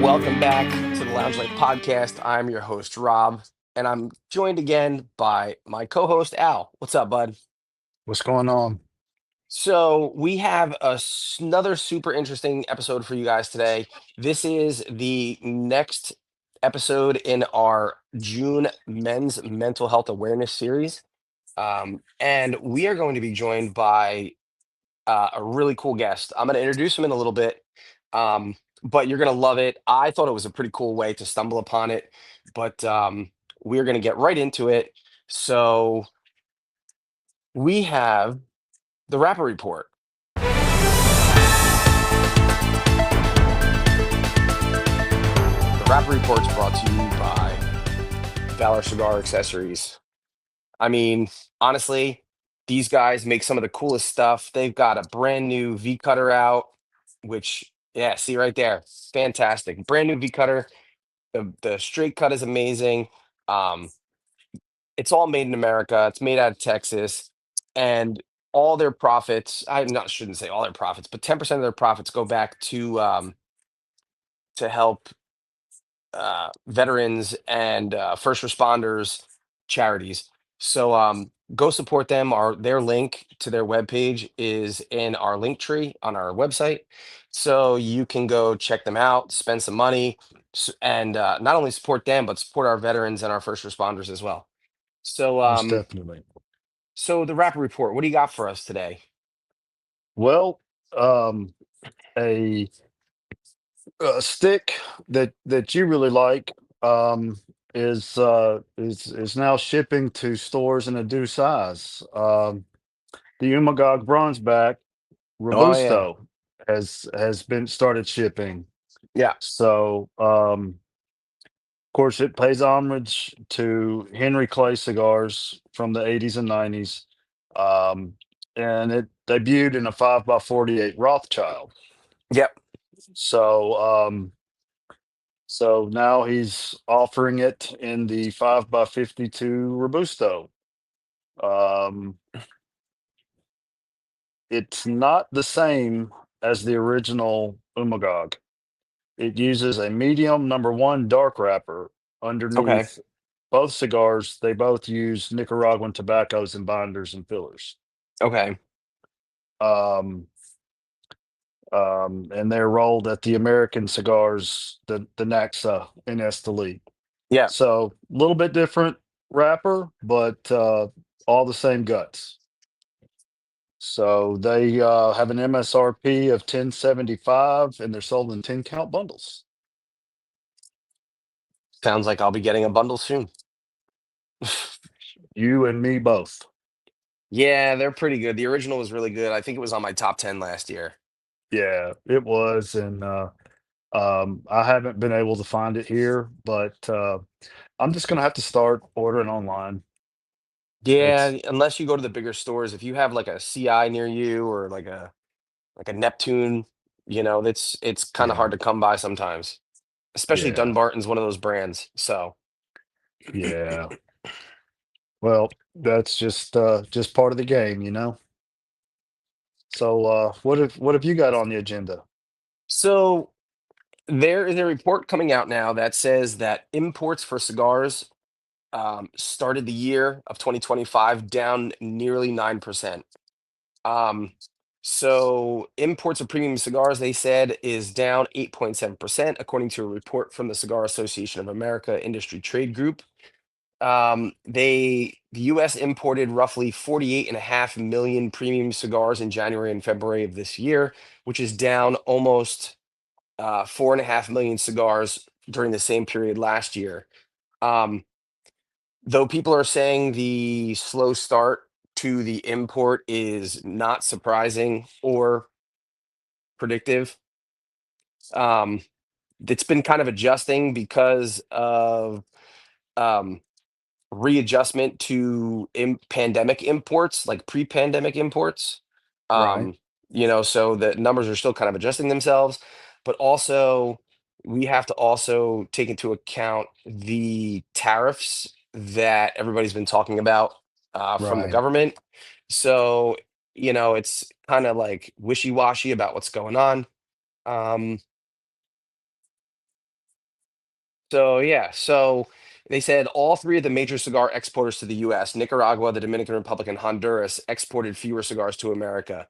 Welcome back to the Lounge Life Podcast. I'm your host, Rob, and I'm joined again by my co host, Al. What's up, bud? What's going on? So, we have another super interesting episode for you guys today. This is the next episode in our June Men's Mental Health Awareness series. And we are going to be joined by a really cool guest. I'm going to introduce him in a little bit, um, but you're going to love it. I thought it was a pretty cool way to stumble upon it, but we're going to get right into it. So we have the Rapper Report. The Rapper Report is brought to you by Valor Cigar Accessories. I mean, honestly, these guys make some of the coolest stuff. They've got a brand new V cutter out, which, yeah, see right there, fantastic. Brand new V cutter. The straight cut is amazing. Um, it's all made in America. It's made out of Texas, and all their profits. I not shouldn't say all their profits, but 10% of their profits go back to help veterans and first responders charities. So go support them. Their link to their webpage is in our link tree on our website. So you can go check them out, spend some money, and not only support them, but support our veterans and our first responders as well. So Most definitely. so the Rapper Report, what do you got for us today? Well, um, a, a stick that you really like um, is now shipping to stores in a due size. The Umagog Bronzeback Oh yeah. Robusto has been started shipping. Yeah. So, of course, it pays homage to Henry Clay cigars from the 80s and 90s. Um, and it debuted in a 5 by 48 Rothschild. Yep. So, so now he's offering it in the 5 by 52 Robusto. Um, it's not the same as the original Umagog. It uses a medium number one dark wrapper Okay. underneath both cigars. They both use Nicaraguan tobaccos and binders and fillers. Okay. Um, and they're rolled at the American Cigars, the Naxa in Esteli. Yeah. So a little bit different wrapper, but all the same guts. So they have an MSRP of 1075, and they're sold in 10 count bundles. Sounds like I'll be getting a bundle soon. You and me both. Yeah, they're pretty good. The original was really good. I think it was on my top 10 last year. Yeah, it was, and I haven't been able to find it here, but I'm just gonna have to start ordering online. Yeah, It's unless you go to the bigger stores, if you have like a CI near you or like a Neptune, it's kind of yeah, hard to come by sometimes. Especially yeah, Dunbarton's one of those brands. So, yeah. Well, that's just part of the game, you know. So what have you got on the agenda? so there is a report coming out now that says that imports for cigars started the year of 2025 down nearly 9%. Um, so imports of premium cigars, they said, is down 8.7%, according to a report from the Cigar Association of America Industry Trade Group. The US imported roughly 48.5 million premium cigars in January and February of this year, which is down almost 4.5 million cigars during the same period last year. Um, though people are saying the slow start to the import is not surprising or predictive. Um, it's been kind of adjusting because of um, readjustment to pandemic imports, like pre-pandemic imports. Right, Um, so the numbers are still kind of adjusting themselves, but also we have to also take into account the tariffs that everybody's been talking about from the right. government. So, it's kind of like wishy-washy about what's going on. Um, So yeah, so they said all three of the major cigar exporters to the U.S., Nicaragua, the Dominican Republic, and Honduras, exported fewer cigars to America.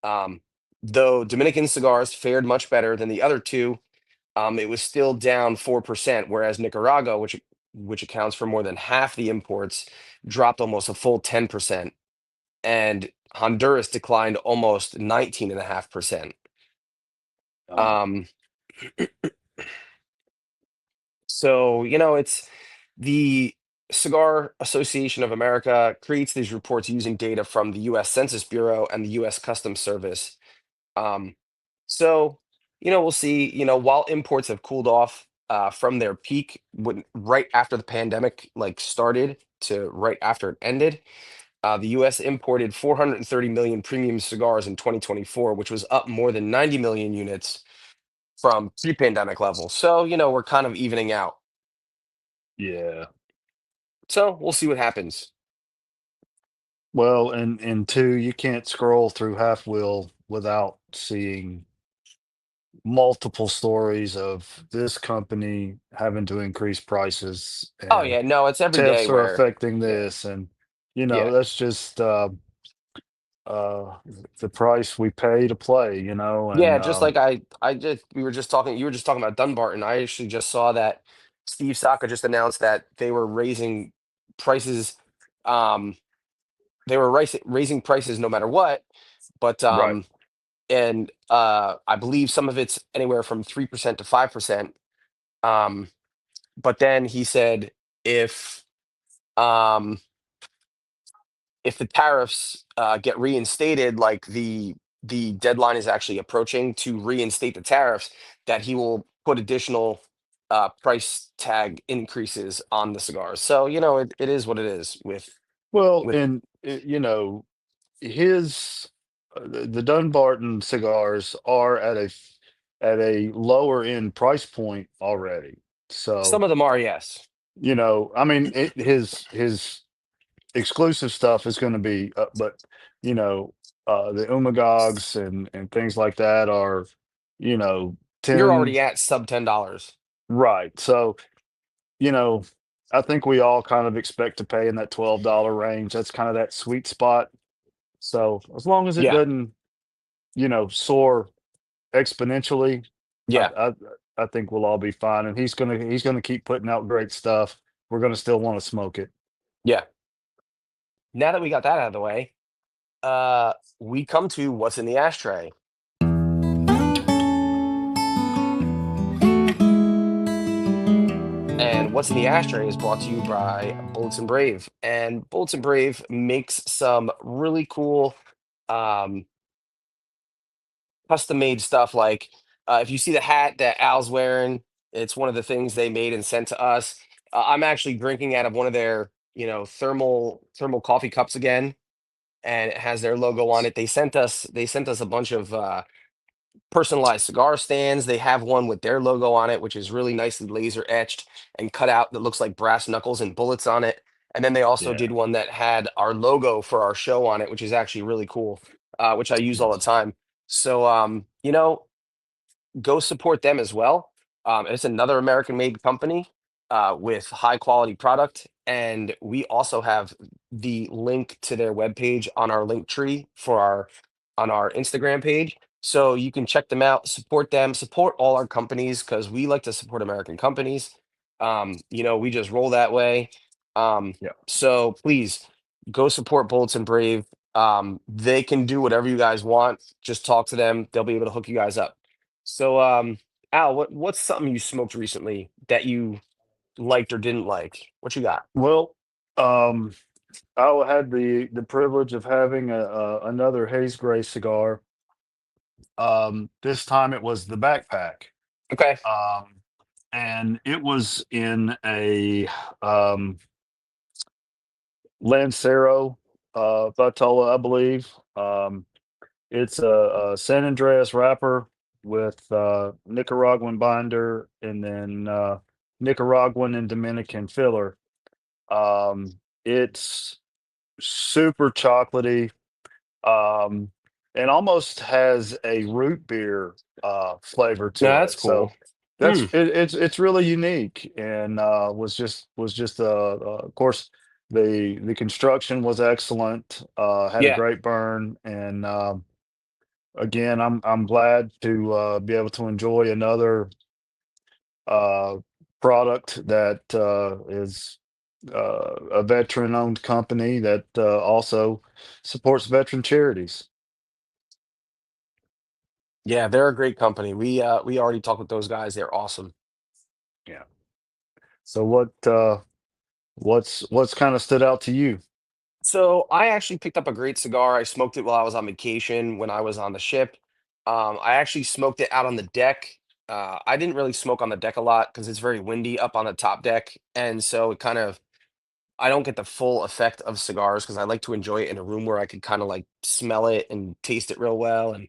Um, though Dominican cigars fared much better than the other two, it was still down 4%, whereas Nicaragua, which accounts for more than half the imports, dropped almost a full 10%, and Honduras declined almost 19.5%. Um, Um, so, it's the Cigar Association of America creates these reports using data from the US Census Bureau and the US Customs Service. Um, so, we'll see, while imports have cooled off from their peak right after the pandemic like started to right after it ended, the US imported 430 million premium cigars in 2024, which was up more than 90 million units from pre-pandemic levels. So, we're kind of evening out. yeah. So we'll see what happens. Well, and two, you can't scroll through Half Wheel without seeing multiple stories of this company having to increase prices Oh and yeah, no, it's every day tariffs are where, affecting yeah, this, and yeah, that's just uh the price we pay to play, yeah. and Just like we were just talking. You were just talking about Dunbarton. I actually just saw that Steve Saka just announced that they were raising prices. Um, they were raising prices no matter what. But right. and I believe some of it's anywhere from 3% to 5%. Um, but then he said if um if the tariffs get reinstated, like the deadline is actually approaching to reinstate the tariffs, that he will put additional price tag increases on the cigars. So it is what it is Well, with and his the Dunbarton cigars are at a lower end price point already. some So, of them are, yes, I mean, his exclusive stuff is going to be, but you know, the Umagogs and things like that are, you know, you're 10, already at sub $10. right. So, you know, I think we all kind of expect to pay in that $12 range. That's kind of that sweet spot. So as long as it Yeah, doesn't, soar exponentially, I, yeah, I I think we'll all be fine. And he's gonna keep putting out great stuff. We're gonna still want to smoke it. yeah. Now that we got that out of the way, we come to what's in the ashtray. And what's in the ashtray is brought to you by Bullets and Brave. And Bullets and Brave makes some really cool um, custom made stuff. Like if you see the hat that Al's wearing, it's one of the things they made and sent to us. I'm actually drinking out of one of their, thermal coffee cups again, and it has their logo on it. They sent us a bunch of personalized cigar stands. They have one with their logo on it, which is really nicely laser etched and cut out that looks like brass knuckles and bullets on it. And then they also Yeah. did one that had our logo for our show on it, which is actually really cool, which I use all the Nice. time. So, go support them as well. It's another American made company with high quality product. And we also have the link to their webpage on our link tree for our on our Instagram page. So you can check them out, support them, support all our companies because we like to support American companies. We just roll that way. Yeah. So please go support Bullets and Brave. They can do whatever you guys want. Just talk to them. They'll be able to hook you guys up. So, Al, what's something you smoked recently that you liked or didn't like? What you got? Well, um, I had the privilege of having another Haze Gray cigar. This time it was the backpack. Okay. Um, and it was in a um, Lancero Vitola, I believe. It's a San Andreas wrapper with Nicaraguan binder and then Nicaraguan and Dominican filler. It's super chocolatey, um, and almost has a root beer flavor No, to that's it. So cool. Hmm. It's really unique, and was just of course the construction was excellent, had a Yeah. great burn, and again I'm glad to be able to enjoy another uh, product that is a veteran owned company that also supports veteran charities. Yeah, they're a great company. We already talked with those guys. They're awesome. Yeah. So what's kind of stood out to you? So I actually picked up a great cigar. I smoked it while I was on vacation when I was on the ship. I actually smoked it out on the deck. I didn't really smoke on the deck a lot because it's very windy up on the top deck, and so it kind of I don't get the full effect of cigars because I like to enjoy it in a room where I could kind of like smell it and taste it real well. And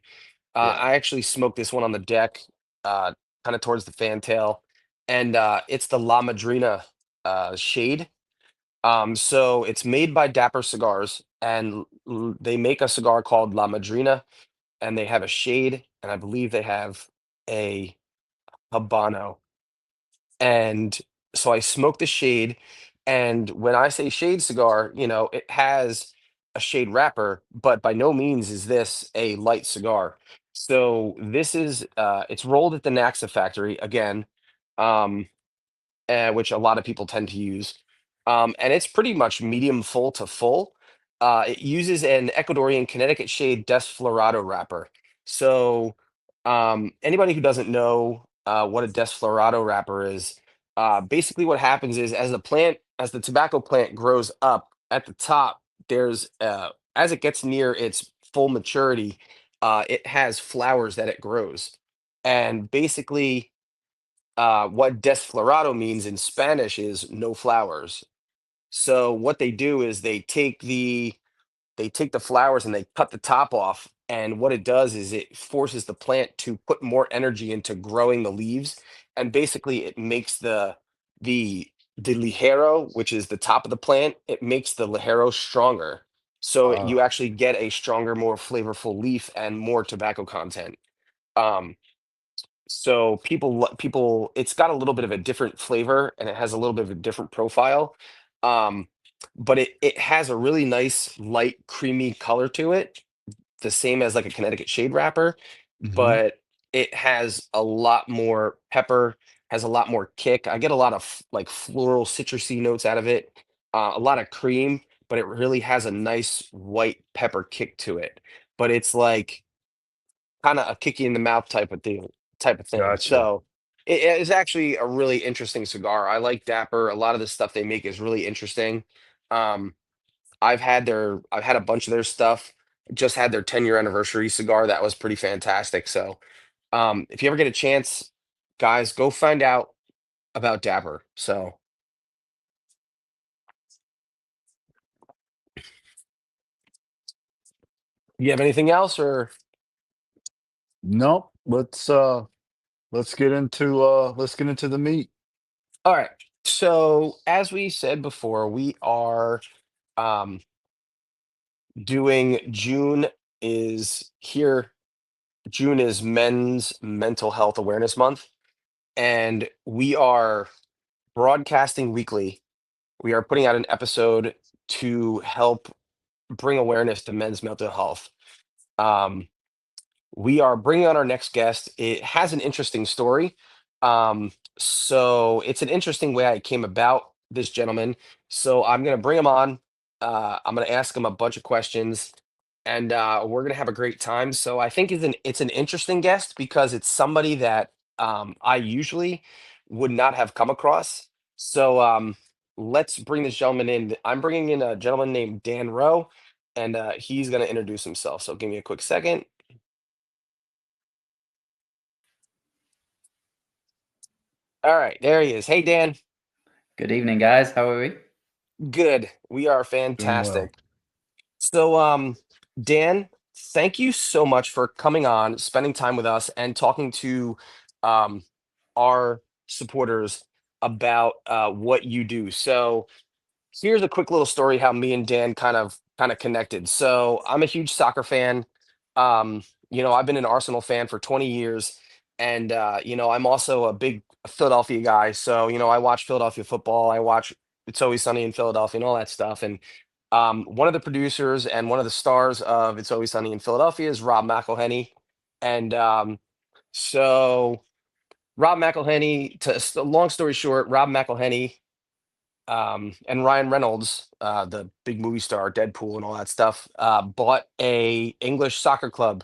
Yeah. I actually smoked this one on the deck, uh, kind of towards the fantail, and it's the La Madrina shade. So it's made by Dapper Cigars, and they make a cigar called La Madrina, and they have a shade, and I believe they have a Habano. And so I smoked the shade, and when I say shade cigar, it has a shade wrapper, but by no means is this a light cigar. So this is it's rolled at the Naxa factory again. Um, which a lot of people tend to use. And it's pretty much medium full to full. It uses an Ecuadorian Connecticut shade Desflorado wrapper. So, anybody who doesn't know what a Desflorado wrapper is, basically what happens is as the tobacco plant grows up at the top, as it gets near its full maturity, it has flowers that it grows. And basically, what desflorado means in Spanish is no flowers. So what they do is they take the flowers and they cut the top off. And what it does is it forces the plant to put more energy into growing the leaves. And basically it makes the the ligero, which is the top of the plant, it makes the ligero stronger. So you Ah, actually get a stronger, more flavorful leaf and more tobacco content. Um, so people it's got a little bit of a different flavor and it has a little bit of a different profile. Um, but it has a really nice light creamy color to it, the same as like a Connecticut shade wrapper, mhm. but it has a lot more pepper, has a lot more kick. I get a lot of like floral citrusy notes out of it, a lot of cream, but it really has a nice white pepper kick to it. But it's like kinda a kick you in the mouth type of thing. Gotcha. So, it is actually a really interesting cigar. I like Dapper. A lot of the stuff they make is really interesting. Um, I've had a bunch of their stuff. Just had their 10-year anniversary cigar, that was pretty fantastic. So, if you ever get a chance, guys, go find out about Dapper. So, you have anything else or Nope. Let's get into the meat. Alright. So, as we said before, we are, um, doing is here June is Men's Mental Health Awareness Month, and we are broadcasting weekly. We are putting out an episode to help bring awareness to men's mental health. Um, we are bringing on our next guest. It has an interesting story. So it's an interesting way I came about this gentleman. So I'm going to bring him on. I'm going to ask him a bunch of questions, and we're going to have a great time. So I think it's an interesting guest because it's somebody that I usually would not have come across. So let's bring this gentleman in. I'm bringing in a gentleman named Dan Rowe, and he's going to introduce himself. So give me a quick second. All right, there he is. Hey, Dan. Good evening, guys. How are we? Good. We are Doing well. fantastic. So, Dan, thank you so much for coming on, spending time with us, and talking to um, our supporters about what you do. So, here's a quick little story how me and Dan kind of connected. So, I'm a huge soccer fan. I've been an Arsenal fan for 20 years. And I'm also a big Philadelphia guy. So, I watch Philadelphia football. I watch It's Always Sunny in Philadelphia and all that stuff. And one of the producers and one of the stars of It's Always Sunny in Philadelphia is Rob McElhenney. And so Rob McElhenney, long story short, Rob McElhenney and Ryan Reynolds, the big movie star, Deadpool, and all that stuff, bought a English soccer club.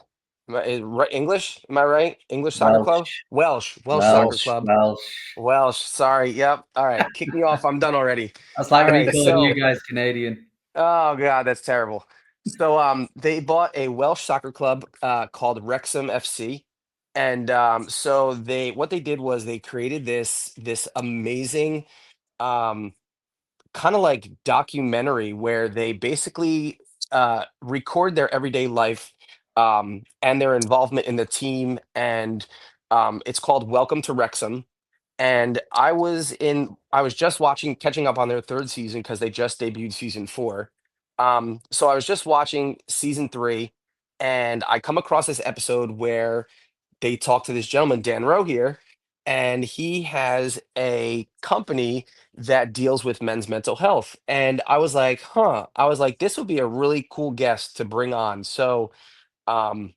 English? Am I right? English soccer club? Welsh, Welsh soccer Welsh, club. Welsh. Welsh. Sorry. Yep. All right. Kick me off. I'm done already. That's like All me right. calling you So, guys Canadian. oh god, that's terrible. So, they bought a Welsh soccer club called Wrexham FC, and so what they did was they created this amazing. Um, Kind of like documentary where they basically record their everyday life and their involvement in the team. And it's called Welcome to Wrexham. And I was just catching up on their third season because they just debuted season four. So I was just watching season three, and I come across this episode where they talk to this gentleman, Dan Rowe here, and he has a company that deals with men's mental health. And I was like, huh, I was like, this would be a really cool guest to bring on. So, um,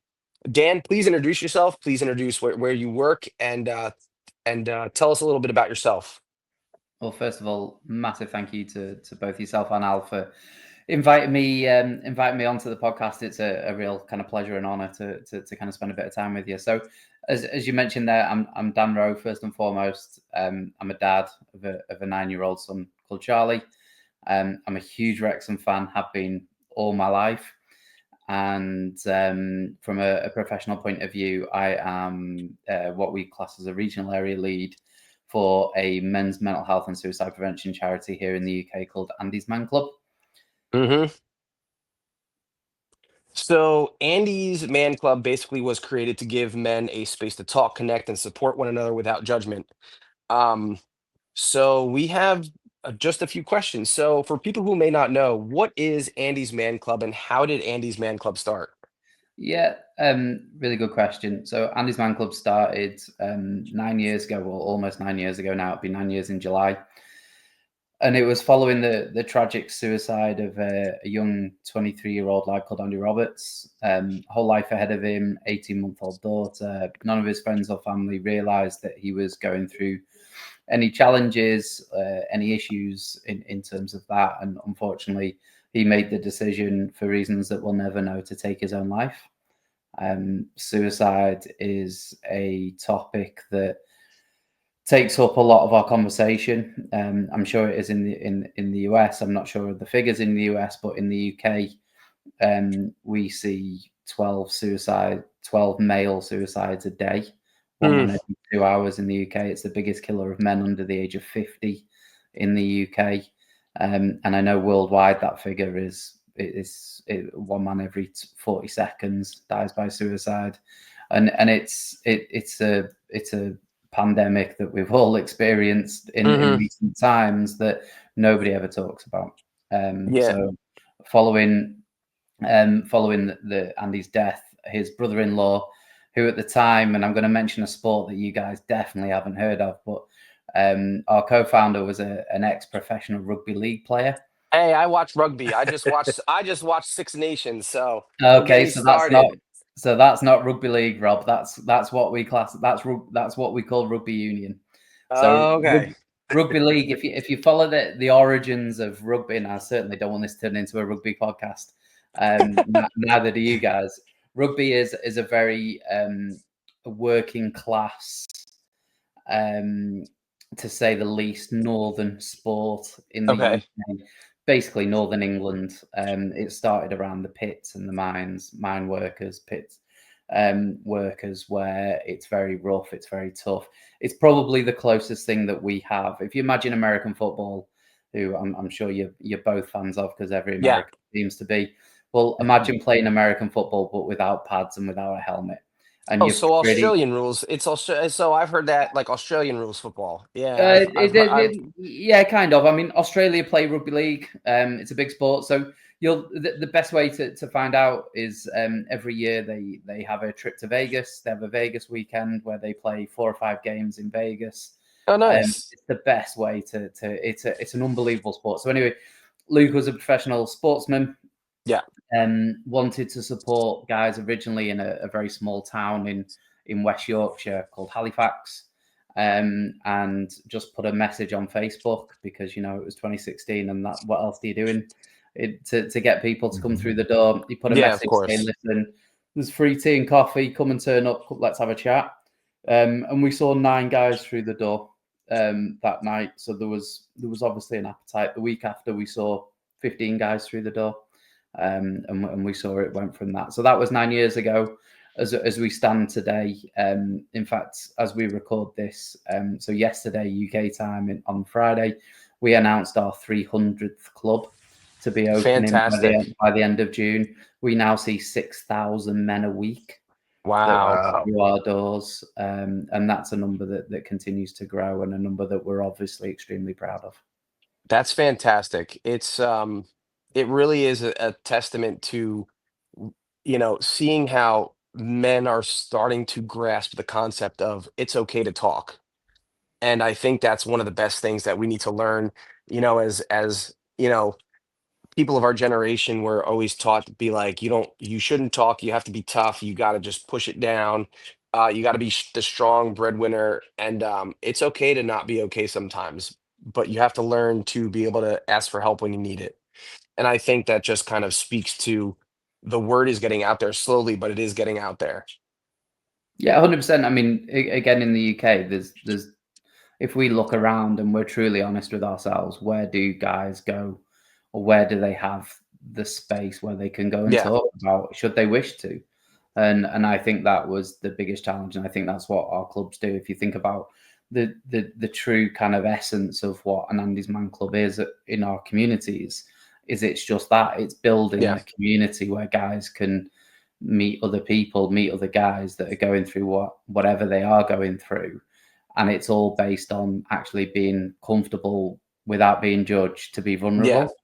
Dan, please introduce yourself. Please introduce where you work and tell us a little bit about yourself. Well, first of all, massive thank you to both yourself and Al for inviting me onto the podcast. It's a real kind of pleasure and honor to kind of spend a bit of time with you. So, as you mentioned there, I'm Dan Rowe first and foremost. I'm a dad of a 9-year-old son called Charlie. I'm a huge Wrexham fan, have been all my life. And from a professional point of view, I am what we class as a regional area lead for a men's mental health and suicide prevention charity here in the UK called Andy's Man Club. Hmm. So Andy's Man Club basically was created to give men a space to talk, connect, and support one another without judgment. Um, So we have just a few questions. So for people who may not know, what is Andy's Man Club and how did Andy's Man Club start? Yeah, really good question. So Andy's Man Club started 9 years ago, well, almost 9 years ago now. It'll be 9 years in July. And it was following the tragic suicide of a young 23-year-old lad called Andy Roberts. Whole life ahead of him, 18-month-old daughter. None of his friends or family realised that he was going through any challenges, any issues in terms of that. And unfortunately, he made the decision, for reasons that we'll never know, to take his own life. Suicide is a topic that takes up a lot of our conversation. I'm sure it is in the US. I'm not sure of the figures in the US, but in the UK, we see 12 male suicides a day, one Hmm. man every 2 hours in the UK. It's the biggest killer of men under the age of 50 in the UK. And I know worldwide that figure is one man every 40 seconds dies by suicide. And it's a pandemic that we've all experienced in Hmm. recent times that nobody ever talks about. Yeah. So following following the Andy's death, his brother-in-law, who at the time, and I'm going to mention a sport that you guys definitely haven't heard of, but our co-founder was an ex-professional rugby league player. Hey, I watch rugby. I just watched Six Nations, so don't get Okay, me started. so that's not rugby league, Rob. That's what we class. That's what we call rugby union. So Okay. rugby league. If you follow the origins of rugby, and I certainly don't want this to turn into a rugby podcast. Neither do you guys. Rugby is a very working class, um, to say the least, northern sport in the Okay. UK, basically northern England. It started around the pits and the mine workers, pits workers, where it's very rough, it's very tough. It's probably the closest thing that we have. If you imagine American football, who I'm sure you're both fans of because every Yeah. American seems to be. Well, imagine playing American football but without pads and without a helmet, and Oh, you're so pretty. Australian rules. It's also so I've heard that like Australian rules football. Yeah, I've heard. Yeah, kind of. I mean, Australia play rugby league. It's a big sport, so the best way to find out is every year they have a trip to Vegas. They have a Vegas weekend where they play 4 or 5 games in Vegas. Oh, nice. It's the best way to it's an unbelievable sport. So anyway, Luke was a professional sportsman. Yeah. Wanted to support guys originally in a very small town in West Yorkshire called Halifax. And just put a message on Facebook because, it was 2016 and that what else are you doing? To get people to come through the door. He put a Yeah, of message saying, course. listen, there's free tea and coffee. Come and turn up. Let's have a chat. And we saw 9 guys through the door that night. So there was obviously an appetite. The week after, we saw 15 guys through the door. And we saw it went from that. So that was 9 years ago. As we stand today, in fact, as we record this, so yesterday UK time on Friday, we announced our 300th club to be opening Fantastic. by the end of June. We now see 6,000 men a week that Wow. walk through our doors, and that's a number that continues to grow and a number that we're obviously extremely proud of. That's fantastic. It really is a testament to, seeing how men are starting to grasp the concept of it's okay to talk. And I think that's one of the best things that we need to learn, as people of our generation were always taught to be like, you shouldn't talk, you have to be tough, you got to just push it down. You got to be the strong breadwinner, and it's okay to not be okay sometimes, but you have to learn to be able to ask for help when you need it. And I think that just kind of speaks to the word is getting out there slowly, but it is getting out there. Yeah, 100%. I mean, again, in the UK, there's if we look around and we're truly honest with ourselves, where do guys go, or where do they have the space where they can go and Yeah, talk about should they wish to? And I think that was the biggest challenge, and I think that's what our clubs do. If you think about the true kind of essence of what an Andy's Man Club is in our communities, is it's just that it's building yeah, a community where guys can meet other people, meet other guys that are going through whatever they are going through, and it's all based on actually being comfortable without being judged to be yeah. vulnerable,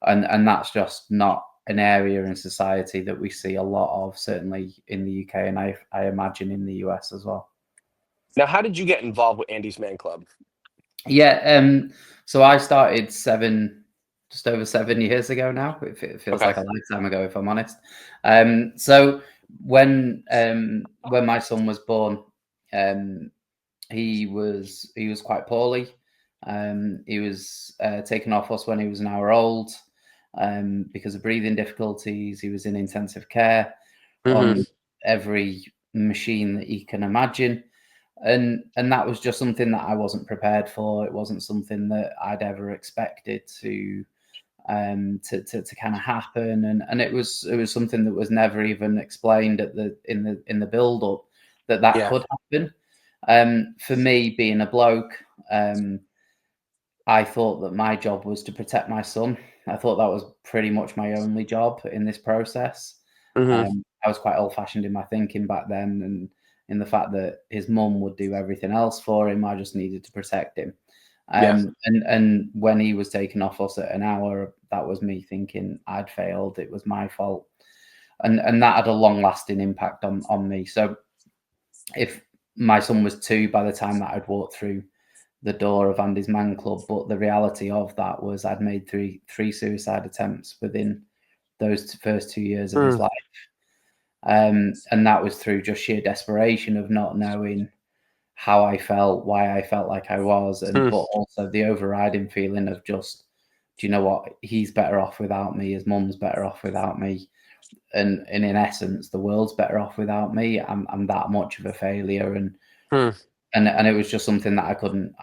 and that's just not an area in society that we see a lot of, certainly in the UK, and I imagine in the US as well. Now, how did you get involved with Andy's Man Club? Yeah, so I started just over 7 years ago now. It feels Okay. like a lifetime ago, if I'm honest. So when my son was born, he was quite poorly. He was taken off us when he was an hour old because of breathing difficulties. He was in intensive care Hmm. on every machine that you can imagine, and that was just something that I wasn't prepared for. It wasn't something that I'd ever expected to kind of happen, and it was something that was never even explained in the build up that Yeah. could happen. For me, being a bloke, I thought that my job was to protect my son. I thought that was pretty much my only job in this process. Hmm. I was quite old-fashioned in my thinking back then, and in the fact that his mum would do everything else for him. I just needed to protect him. Yeah. And when he was taken off us at an hour, that was me thinking I'd failed. It was my fault, and that had a long-lasting impact on me. So if my son was 2 by the time that I'd walked through the door of Andy's Man Club, but the reality of that was I'd made three suicide attempts within those first 2 years of his Mm. life. And that was through just sheer desperation of not knowing how I felt, why I felt like I was, but Mm. also the overriding feeling of just, do you know what? He's better off without me. His mum's better off without me, and in essence, the world's better off without me. I'm that much of a failure, Mm. and it was just something that I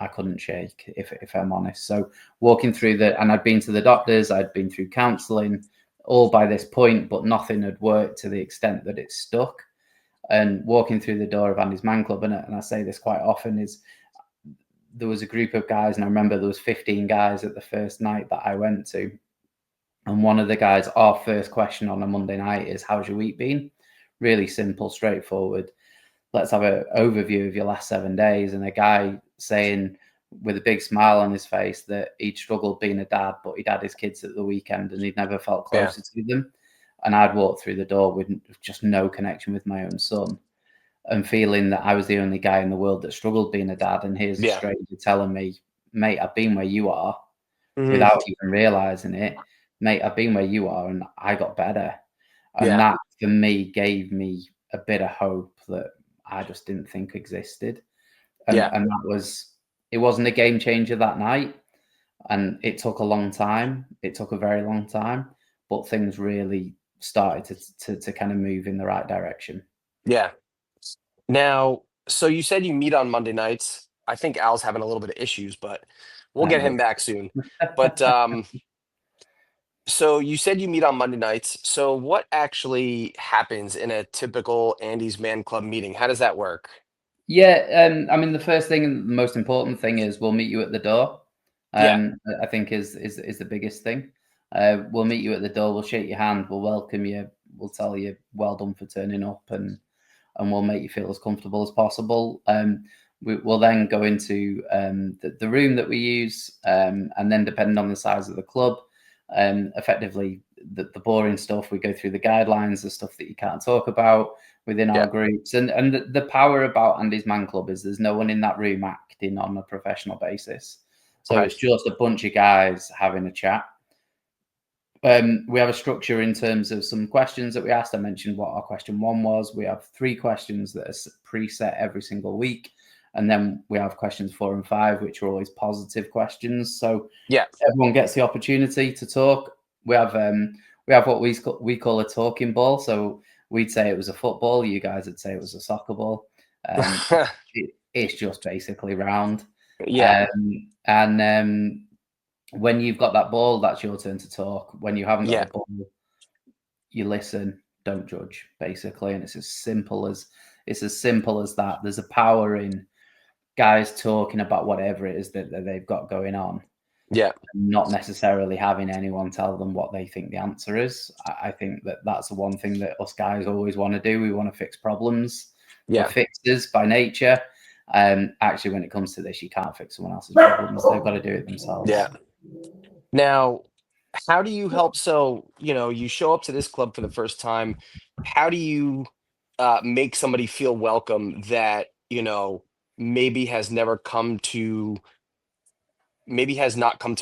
couldn't shake, if I'm honest. So walking through and I'd been to the doctors, I'd been through counselling, all by this point, but nothing had worked to the extent that it stuck. And walking through the door of Andy's Man Club, and I say this quite often, is there was a group of guys, and I remember there was 15 guys at the first night that I went to. And one of the guys, our first question on a Monday night is, how's your week been? Really simple, straightforward. Let's have an overview of your last 7 days. And a guy saying, with a big smile on his face that he'd struggled being a dad, but he'd had his kids at the weekend and he'd never felt closer to them. And I'd walked through the door with just no connection with my own son, and feeling that I was the only guy in the world that struggled being a dad. And here's a stranger telling me, mate, I've been where you are, without even realizing it. Mate, I've been where you are and I got better. And that for me gave me a bit of hope that I just didn't think existed. And that was, it wasn't a game changer that night. And it took a long time. It took a very long time, but things really started to kind of move in the right direction. Yeah. Now, so you said you meet on Monday nights. I think Al's having a little bit of issues, but we'll get him back soon. But so you said you meet on Monday nights. So what actually happens in a typical Andy's Man Club meeting? How does that work? Yeah, I mean, the first thing and the most important thing is we'll meet you at the door. I think is the biggest thing. We'll meet you at the door. We'll shake your hand. We'll welcome you. We'll tell you well done for turning up, and we'll make you feel as comfortable as possible. We'll then go into the room that we use, and then depending on the size of the club, effectively the boring stuff, we go through the guidelines, the stuff that you can't talk about within our groups. And the power about Andy's Man Club is there's no one in that room acting on a professional basis. So it's just a bunch of guys having a chat. We have a structure in terms of some questions that we asked. I mentioned what our question 1 was. We have 3 questions that are preset every single week. And then we have questions 4 and 5, which are always positive questions. So everyone gets the opportunity to talk. We have what we call a talking ball. So we'd say it was a football. You guys would say it was a soccer ball. It's just basically round. When you've got that ball, that's your turn to talk. When you haven't got the ball, you listen, don't judge, basically. And it's as simple as that. There's a power in guys talking about whatever it is that they've got going on. Not necessarily having anyone tell them what they think the answer is. I think that's the one thing that us guys always want to do. We want to fix problems. We're fixers by nature. Actually, when it comes to this, you can't fix someone else's problems. They've got to do it themselves. Now, how do you help? So, you show up to this club for the first time. How do you make somebody feel welcome that, maybe has not come to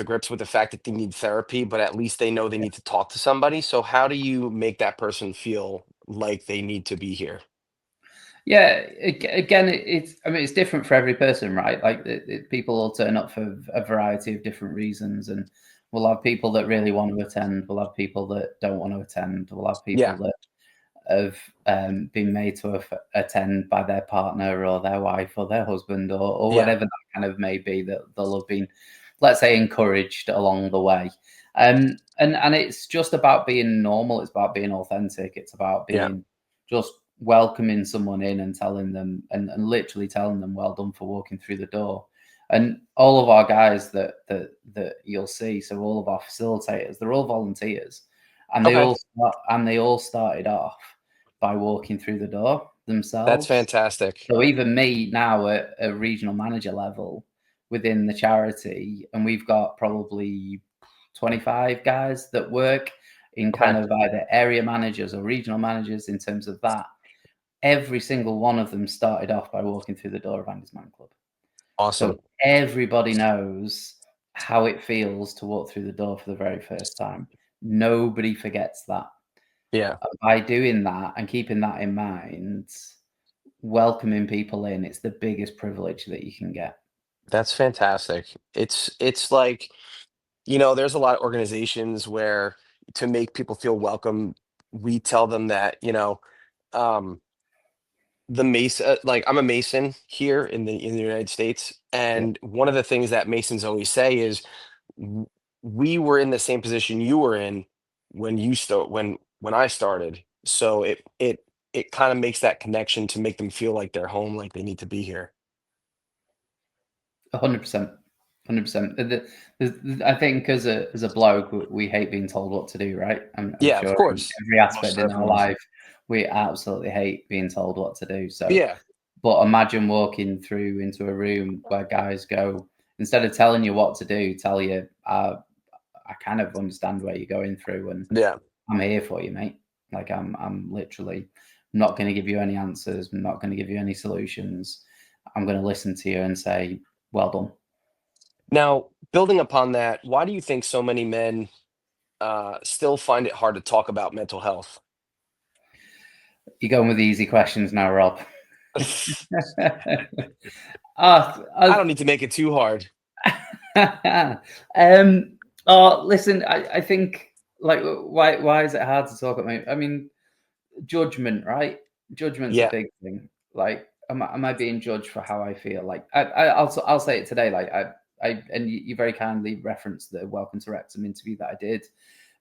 grips with the fact that they need therapy, but at least they know they need to talk to somebody? So how do you make that person feel like they need to be here? Yeah, again, it's different for every person, right? Like people will turn up for a variety of different reasons, and we'll have people that really want to attend. We'll have people that don't want to attend. We'll have people that have been made to attend by their partner or their wife or their husband or whatever that kind of may be, that they'll have been, let's say, encouraged along the way. And it's just about being normal. It's about being authentic. It's about being just welcoming someone in and telling them and literally telling them well done for walking through the door. And all of our guys that you'll see, so all of our facilitators, they're all volunteers, and they all started off by walking through the door themselves. That's fantastic. So even me now at a regional manager level within the charity, and we've got probably 25 guys that work in kind of either area managers or regional managers in terms of that. Every single one of them started off by walking through the door of Andy's Man Club. Awesome. So everybody knows how it feels to walk through the door for the very first time. Nobody forgets that. And by doing that and keeping that in mind, welcoming people in, it's the biggest privilege that you can get. That's fantastic. It's like, there's a lot of organizations where to make people feel welcome, we tell them that, the Mason, like I'm a Mason here in the United States, and one of the things that Masons always say is we were in the same position you were in when I started. So it kind of makes that connection to make them feel like they're home, like they need to be here. 100%. 100%. I think as a bloke, we hate being told what to do, right? I'm sure of course. every aspect in our life, we absolutely hate being told what to do. So, Yeah. But imagine walking through into a room where guys go, instead of telling you what to do, tell you, I kind of understand where you're going through, and Yeah. I'm here for you, mate. Like I'm literally not going to give you any answers. I'm not going to give you any solutions. I'm going to listen to you and say, well done. Now, building upon that, why do you think so many men still find it hard to talk about mental health? You're going with the easy questions now, Rob. I don't need to make it too hard. Listen, I think, like, why is it hard to talk about? I mean, judgment, right? Judgment's a Yeah. big thing. Like, am I being judged for how I feel? Like, I'll say it today. Like, and you very kindly referenced the Welcome to Wrexham interview that I did,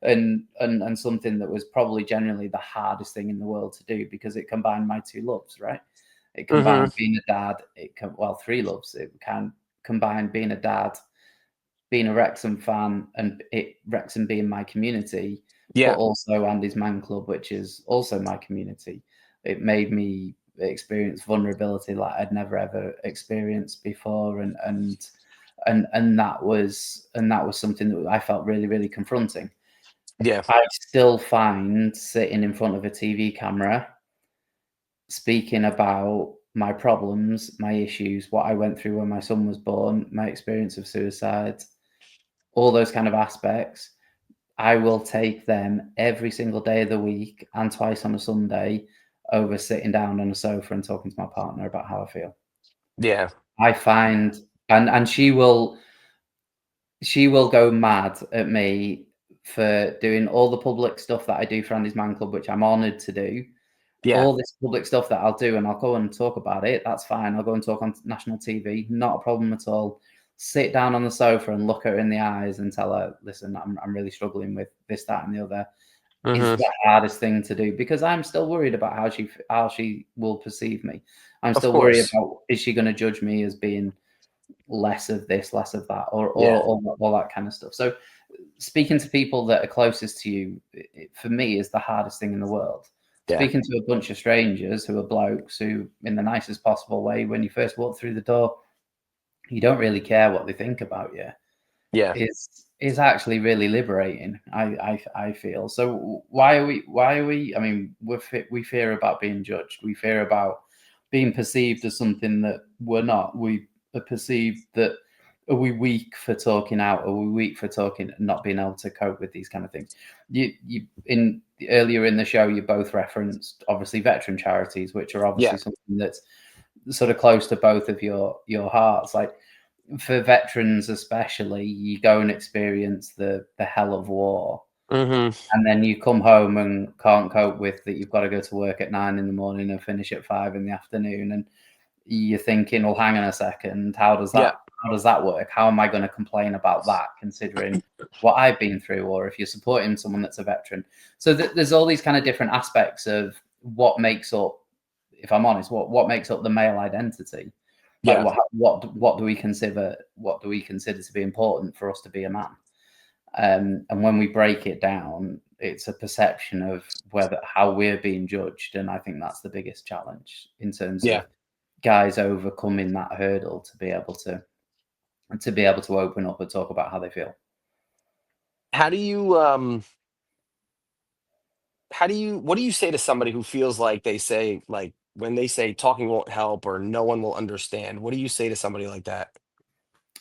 and something that was probably generally the hardest thing in the world to do, because it combined my two loves, right? It combined being a dad. Three loves. It can combine being a dad, being a Wrexham fan, and Wrexham being my community, but Yeah. also Andy's Man Club, which is also my community. It made me experience vulnerability like I'd never ever experienced before, and that was something that I felt really, really confronting. Yeah. I still find sitting in front of a TV camera, speaking about my problems, my issues, what I went through when my son was born, my experience of suicide, all those kind of aspects, I will take them every single day of the week and twice on a Sunday over sitting down on a sofa and talking to my partner about how I feel. Yeah. I find, and she will go mad at me for doing all the public stuff that I do for Andy's Man Club, which I'm honoured to do. Yeah. All this public stuff that I'll do, and I'll go and talk about it. That's fine. I'll go and talk on national TV. Not a problem at all. Sit down on the sofa and look her in the eyes and tell her, listen, I'm really struggling with this, that, and the other. Is Hmm. the hardest thing to do, because I'm still worried about how she will perceive me. I'm Of still worried course. about, is she going to judge me as being less of this, less of that, or Yeah. all that kind of stuff. So speaking to people that are closest to you, for me, is the hardest thing in the world. Yeah. Speaking to a bunch of strangers who are blokes who, in the nicest possible way, when you first walk through the door, you don't really care what they think about you, Yeah. is actually really liberating. I feel. So why are we? I mean, we fear about being judged. We fear about being perceived as something that we're not. We are perceived that, are we weak for talking out? Are we weak for talking, not being able to cope with these kind of things? You in earlier in the show, you both referenced obviously veteran charities, which are Yeah. obviously something that's sort of close to both of your hearts. Like, for veterans especially, you go and experience the hell of war, Hmm. and then you come home and can't cope with that. You've got to go to work at 9 in the morning and finish at 5 in the afternoon, and you're thinking, well, hang on a second, how does Yeah. that work? How am I going to complain about that, considering what I've been through? Or if you're supporting someone that's a veteran, so there's all these kind of different aspects of what makes up, if I'm honest, what makes up the male identity. Like, Yeah. what do we consider to be important for us to be a man? And when we break it down, it's a perception of how we're being judged, and I think that's the biggest challenge in terms Yeah. of guys overcoming that hurdle to be able to open up and talk about how they feel. How do you what do you say to somebody who feels like, they say, like, when they say talking won't help or no one will understand, what do you say to somebody like that?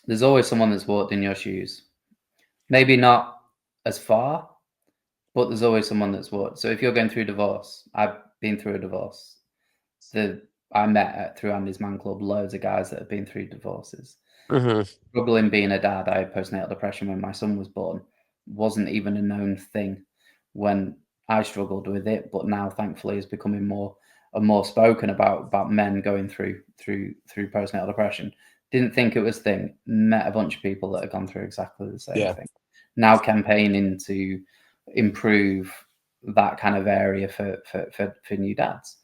There's always someone that's walked in your shoes. Maybe not as far, but there's always someone that's walked. So if you're going through divorce, I've been through a divorce. I met through Andy's Man Club loads of guys that have been through divorces. Hmm. Struggling being a dad, I had postnatal depression when my son was born. Wasn't even a known thing when I struggled with it, but now thankfully is becoming more and more spoken about men going through postnatal depression. Didn't think it was a thing. Met a bunch of people that have gone through exactly the same Yeah. thing. Now campaigning to improve that kind of area for new dads,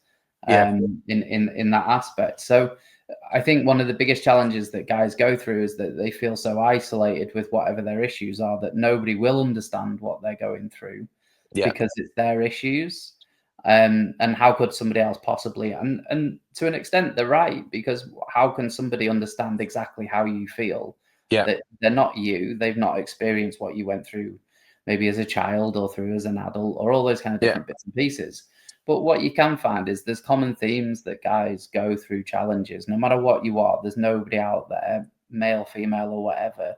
Yeah. in that aspect. So I think one of the biggest challenges that guys go through is that they feel so isolated with whatever their issues are that nobody will understand what they're going through Yeah. because it's their issues. And how could somebody else possibly? And to an extent, they're right, because how can somebody understand exactly how you feel Yeah. They're not you. They've not experienced what you went through, maybe as a child or through as an adult, or all those kind of different bits and pieces. But what you can find is there's common themes that guys go through challenges. No matter what you are, there's nobody out there, male, female, or whatever.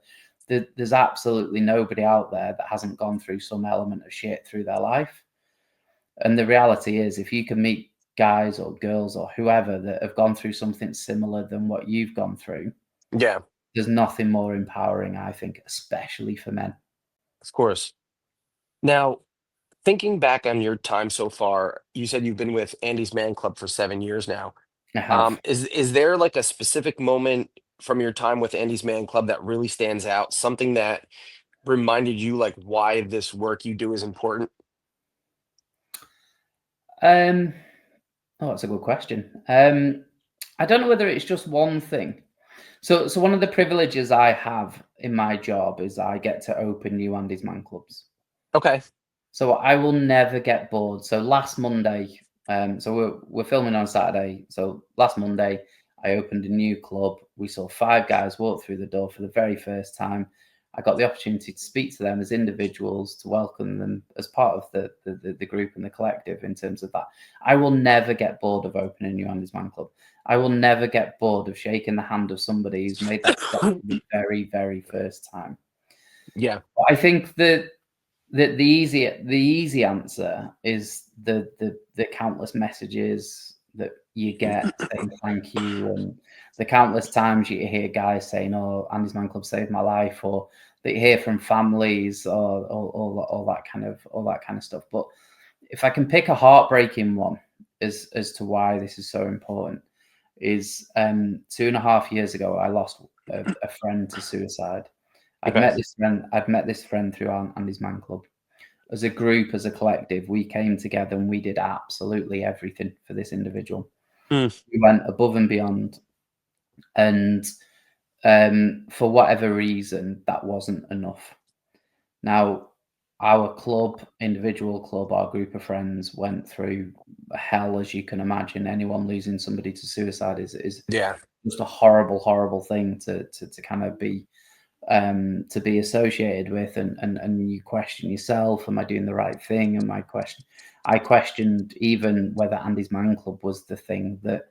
There's absolutely nobody out there that hasn't gone through some element of shit through their life. And the reality is, if you can meet guys or girls or whoever that have gone through something similar than what you've gone through, Yeah. there's nothing more empowering, I think, especially for men. Of course. Now, thinking back on your time so far, you said you've been with Andy's Man Club for 7 years now. I have. Is there like a specific moment from your time with Andy's Man Club that really stands out? Something that reminded you like why this work you do is important? Oh, that's a good question. I don't know whether it's just one thing. So one of the privileges I have in my job is I get to open new Andy's Man Clubs. Okay. So I will never get bored. So last Monday, so we're filming on Saturday. So last Monday, I opened a new club. We saw 5 guys walk through the door for the very first time. I got the opportunity to speak to them as individuals, to welcome them as part of the group and the collective in terms of that. I will never get bored of opening a new Andy's Man Club. I will never get bored of shaking the hand of somebody who's made that step for the very, very first time. Yeah. But I think that the easy answer is the countless messages that you get saying thank you, and the countless times you hear guys saying, "Oh, Andy's Man Club saved my life," or that you hear from families, or all that kind of stuff. But if I can pick a heartbreaking one as to why this is so important, is 2.5 years ago I lost a friend to suicide. Okay. I'd met this friend through Andy's Man Club. As a group, as a collective, we came together and we did absolutely everything for this individual. Mm. We went above and beyond, and for whatever reason, that wasn't enough. Now, our club, individual club, our group of friends went through hell, as you can imagine. Anyone losing somebody to suicide is Yeah. just a horrible, horrible thing to kind of be to be associated with, and you question yourself, am I doing the right thing? I questioned even whether Andy's Man Club was the thing that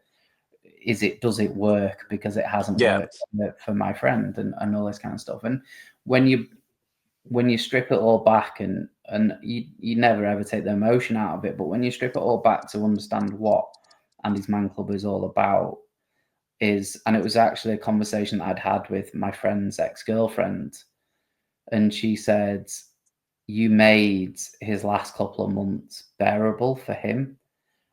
does it work, because it hasn't Yeah. worked for my friend, and all this kind of stuff. And when you strip it all back, and you never ever take the emotion out of it, but when you strip it all back to understand what Andy's Man Club is all about, and it was actually a conversation that I'd had with my friend's ex-girlfriend, and she said, you made his last couple of months bearable for him,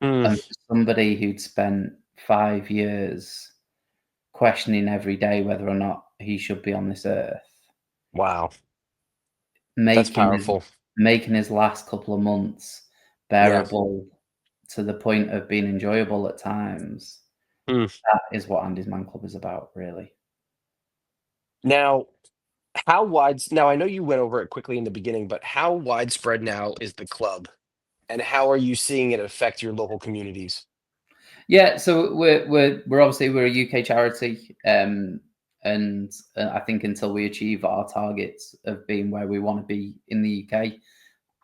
Mm. and for somebody who'd spent 5 years questioning every day whether or not he should be on this earth, Wow. That's making his powerful. making his last couple of months Yeah. bearable to the point of being enjoyable at times. Mm. That is what Andy's Man Club is about, really. Now, now I know you went over it quickly in the beginning, but how widespread now is the club, and how are you seeing it affect your local communities? Yeah, so we're obviously we're a UK charity, and I think until we achieve our targets of being where we want to be in the UK,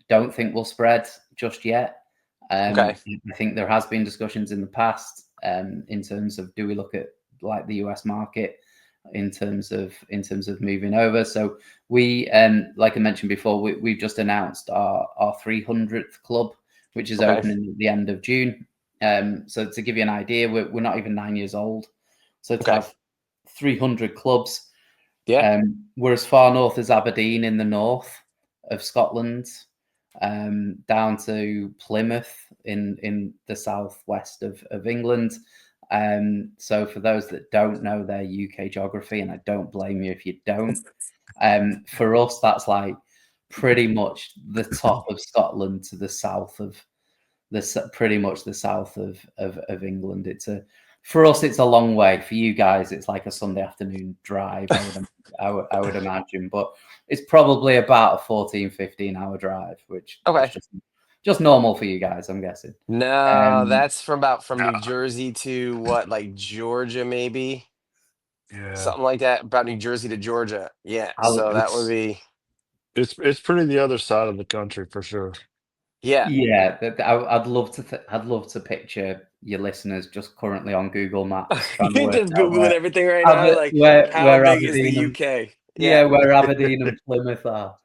don't think we'll spread just yet. Okay. I think there has been discussions in the past, in terms of, do we look at like the US market in terms of moving over. So we, like I mentioned before, we've just announced our 300th club, which is Okay. opening at the end of June. So to give you an idea, we're not even 9 years old. So to Okay. have 300 clubs, Yeah. we're as far north as Aberdeen in the north of Scotland, down to Plymouth in the southwest of England. So for those that don't know their UK geography, and I don't blame you if you don't, for us that's like pretty much the top of Scotland to the south of pretty much the south of England. For us it's a long way. For you guys, it's like a Sunday afternoon drive, I would imagine, but it's probably about a 14-15 hour drive, which is Okay. just normal for you guys, I'm guessing. No, Um, that's from New Jersey to what, like Georgia, maybe? Yeah. something like that, about New Jersey to Georgia. Yeah, I'll, so that would it's be It's pretty the other side of the country for sure. yeah. Yeah, I'd love to. I'd love to picture your listeners just currently on Google Maps trying to You're work just out googling everything right now. Like, how Where big is the Aberdeen and UK? yeah, Yeah. where Aberdeen and Plymouth are.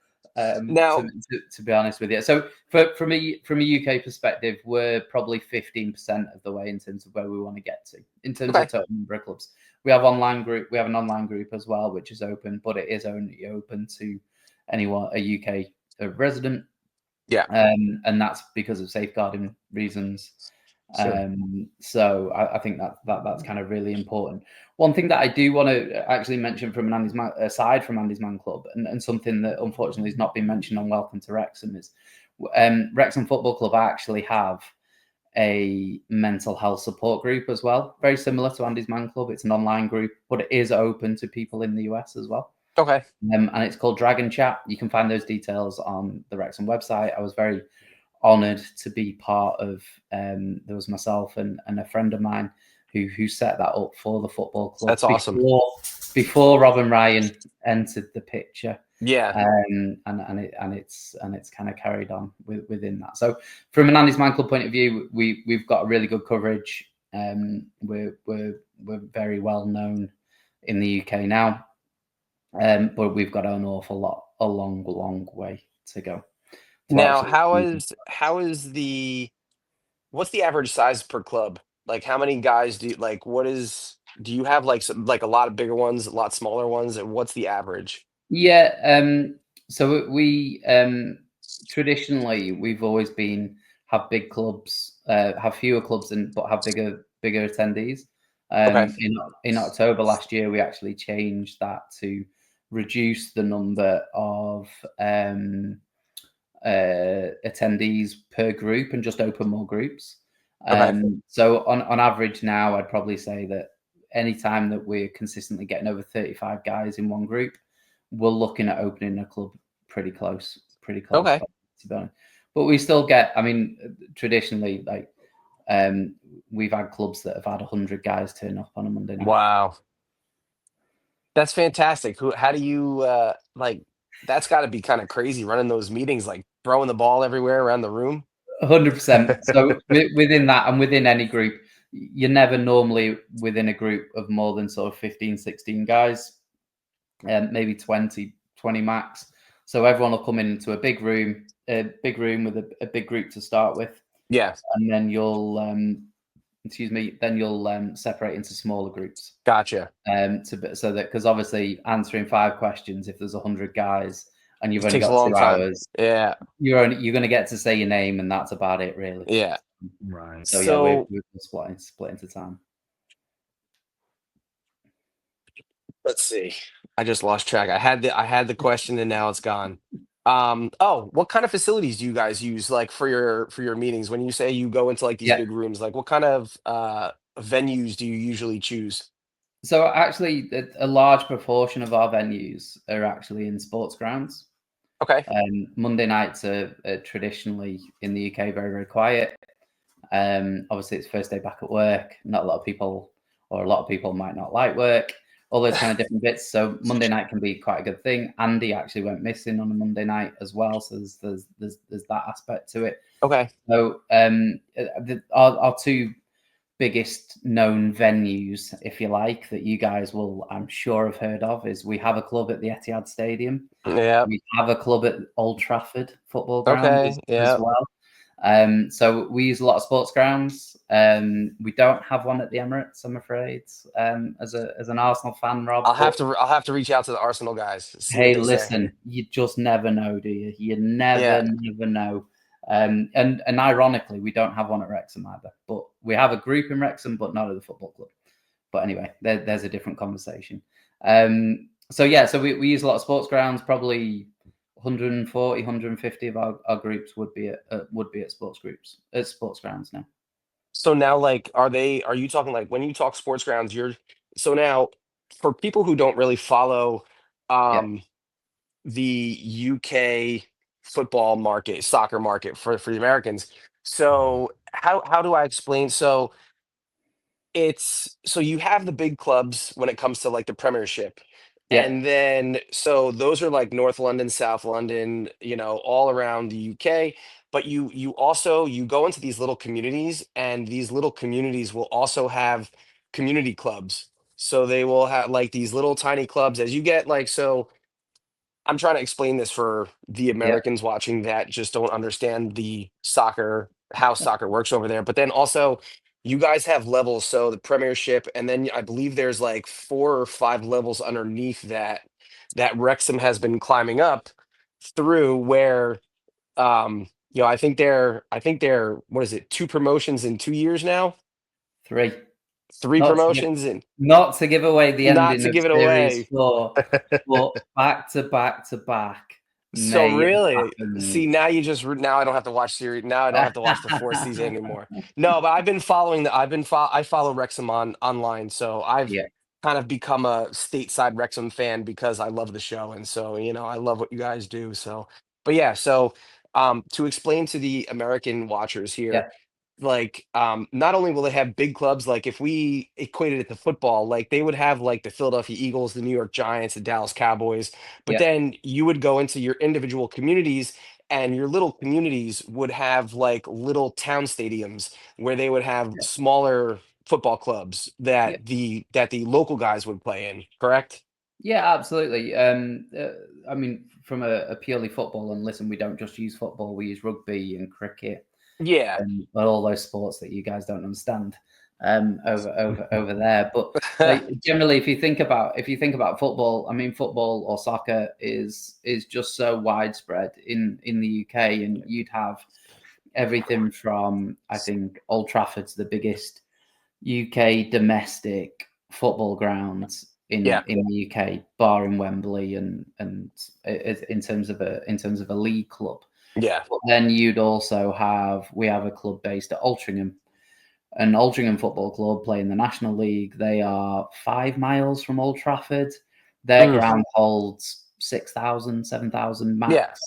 Now, To be honest with you, so from a UK perspective, we're probably 15% of the way in terms of where we want to get to in terms okay, of total number of clubs. We have an online group as well, which is open, but it is only open to anyone a UK resident, yeah. and that's because of safeguarding reasons. Sure. So I think that's kind of really important. One thing that I do want to actually mention from aside from Andy's Man Club, and something that unfortunately has not been mentioned on Welcome to Wrexham is Wrexham Football Club actually have a mental health support group as well, very similar to Andy's Man Club. It's an online group, but it is open to people in the US as well. Okay. And it's called Dragon Chat. You can find those details on the Wrexham website. I was very honoured to be part of. There was myself and a friend of mine who set that up for the football club That's awesome. before Robin Ryan entered the picture. Yeah. And it's kind of carried on within that. So from an Andy's Man Club point of view, we've got really good coverage. We're very well known in the UK now. But we've got an a long way to go. Now, Absolutely. what's the average size per club? Like, how many guys do you like? Do you have like a lot of bigger ones, a lot smaller ones, and what's the average? Yeah. So we traditionally we've always been have big clubs, have fewer clubs, but have bigger attendees. Okay. In October last year, we actually changed that to reduce the number of attendees per group and just open more groups. Okay. So on average now, I'd probably say that any time that we're consistently getting over 35 guys in one group, we're looking at opening a club pretty close, Okay. to be honest. But we still get, I mean, traditionally, like we've had clubs that have had 100 guys turn up on a Monday night. Wow. That's fantastic. How do you like that's got to be kind of crazy running those meetings, like throwing the ball everywhere around the room. 100%. So within that and within any group, you're never normally within a group of more than sort of 15, 16 guys, maybe 20 max. So everyone will come into a big room with a big group to start with. Yeah. And then you'll, separate into smaller groups. Gotcha. So that, because obviously answering 5 questions, if there's 100 guys and you've It only takes a got long 2 time. hours, Yeah. you're going to get to say your name, and that's about it, really. Yeah. Right. So yeah, we're So split into time. let's see. I just lost track. I had the question and now it's gone. Oh, what kind of facilities do you guys use like for your meetings? When you say you go into like these Yeah. big rooms, like what kind of venues do you usually choose? So actually, a large proportion of our venues are actually in sports grounds. Okay. Monday nights are traditionally in the UK very, very quiet. Obviously, it's first day back at work. Not a lot of people, or a lot of people might not like work. All those kind of different bits. So Monday night can be quite a good thing. Andy actually went missing on a Monday night as well. So there's that aspect to it. Okay. So our 2 biggest known venues, if you like, that you guys will, I'm sure, have heard of is we have a club at the Etihad Stadium. Yeah. We have a club at Old Trafford football ground Okay. as Yeah. well. So we use a lot of sports grounds. We don't have one at the Emirates, I'm afraid. As an Arsenal fan, Rob, but I'll have to reach out to the Arsenal guys, see what hey, they say. listen, you just never know, do you? You Yeah. never know. And ironically, we don't have one at Wrexham either. But we have a group in Wrexham, but not at the football club. But anyway, there's a different conversation. So yeah, so we use a lot of sports grounds. Probably 140, 150 of our groups would be at sports grounds now. So now, like, are you talking like when you talk sports grounds, so now for people who don't really follow Yeah. the UK football market, soccer market for the Americans. So how do I explain? So it's so you have the big clubs when it comes to like the Premiership. Yeah, And then so those are like North London, South London, all around the UK. But you also you go into these little communities, and these little communities will also have community clubs. So they will have like these little tiny clubs as you get like so I'm trying to explain this for the yeah, Americans watching that just don't understand the soccer, how soccer works over there. But then also, you guys have levels. So the Premiership, and then I believe there's like 4 or 5 levels underneath that that Wrexham has been climbing up through. Where I think they're what is it? 2 promotions in 2 years now. 3. 3 Not to give, promotions, and not to give away the not ending to of give it Series away. 4, but back to back to back So may have really, see happened. now you just now I don't have to watch series. Now I don't have to watch the 4th season anymore. No, but I've been following I follow Wrexham online, so I've Yeah, kind of become a stateside Wrexham fan because I love the show, and so I love what you guys do. So, but yeah, so to explain to the American watchers here, yeah, like not only will they have big clubs, like if we equated it to football, like they would have like the Philadelphia Eagles, the New York Giants, the Dallas Cowboys, but yeah, then you would go into your individual communities, and your little communities would have like little town stadiums where they would have yeah, smaller football clubs yeah. that the local guys would play in, correct? Yeah, absolutely. I mean, from a purely football, and listen, we don't just use football; we use rugby and cricket Yeah. and all those sports that you guys don't understand over there. But like generally, if you think about football, I mean, football or soccer is just so widespread in the UK, and you'd have everything from, I think, Old Trafford's the biggest UK domestic football grounds Yeah. in the UK, barring Wembley and in terms of a league club. Yeah. But then you'd also we have a club based at Altrincham, an Altrincham Football Club play in the National League. They are 5 miles from Old Trafford. Their Mm, ground holds 6,000, 7,000 yeah. max.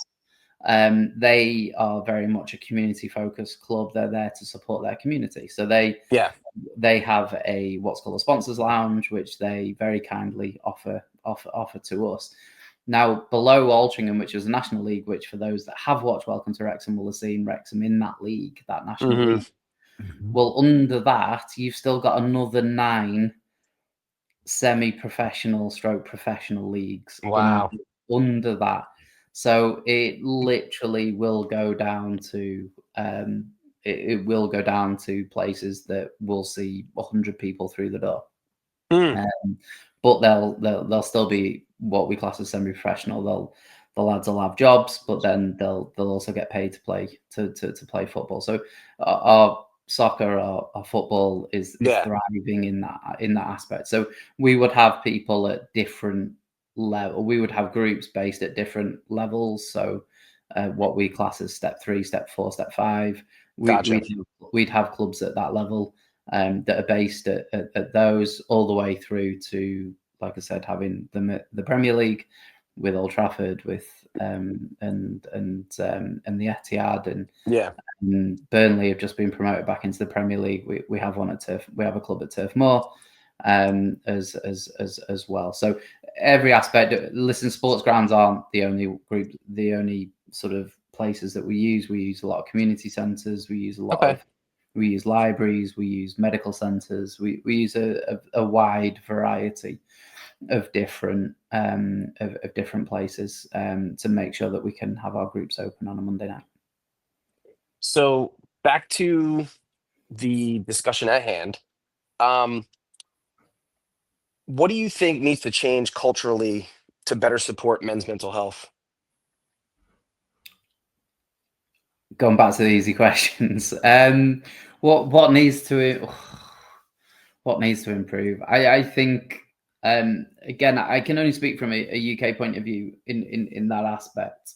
They are very much a community focused club. They're there to support their community. So Yeah. they have a what's called a sponsors lounge, which they very kindly offer to us. Now, below Altrincham, which is the National League, which for those that have watched Welcome to Wrexham will have seen Wrexham in that league, that National Hmm. League. Well, under that, you've still got another 9 semi-professional stroke professional leagues Wow. under that. So it literally will go down to it will go down to places that will see 100 people through the door. Mm, Um, but they'll still be what we class as semi-professional. The lads will have jobs, but then they'll also get paid to play football. So our soccer, our football is yeah. thriving in that aspect. So we would have people at different level. We would have groups based at different levels. So what we class as step 3, step 4, step 5. We, Gotcha. we'd we'd have clubs at that level that are based at those all the way through to, like I said, having the Premier League with Old Trafford, with and the Etihad, Yeah. and Burnley have just been promoted back into the Premier League. We have one at Turf. We have a club at Turf Moor, as well. So every aspect. Listen, sports grounds aren't the only group, the only sort of places that we use. We use a lot of community centres. Okay. We use libraries. We use medical centres. We use a wide variety of different of different places to make sure that we can have our groups open on a Monday night. So back to the discussion at hand. Um, what do you think needs to change culturally to better support men's mental health? Going back to the easy questions, what needs to what needs to improve? I think again, I can only speak from a UK point of view in that aspect.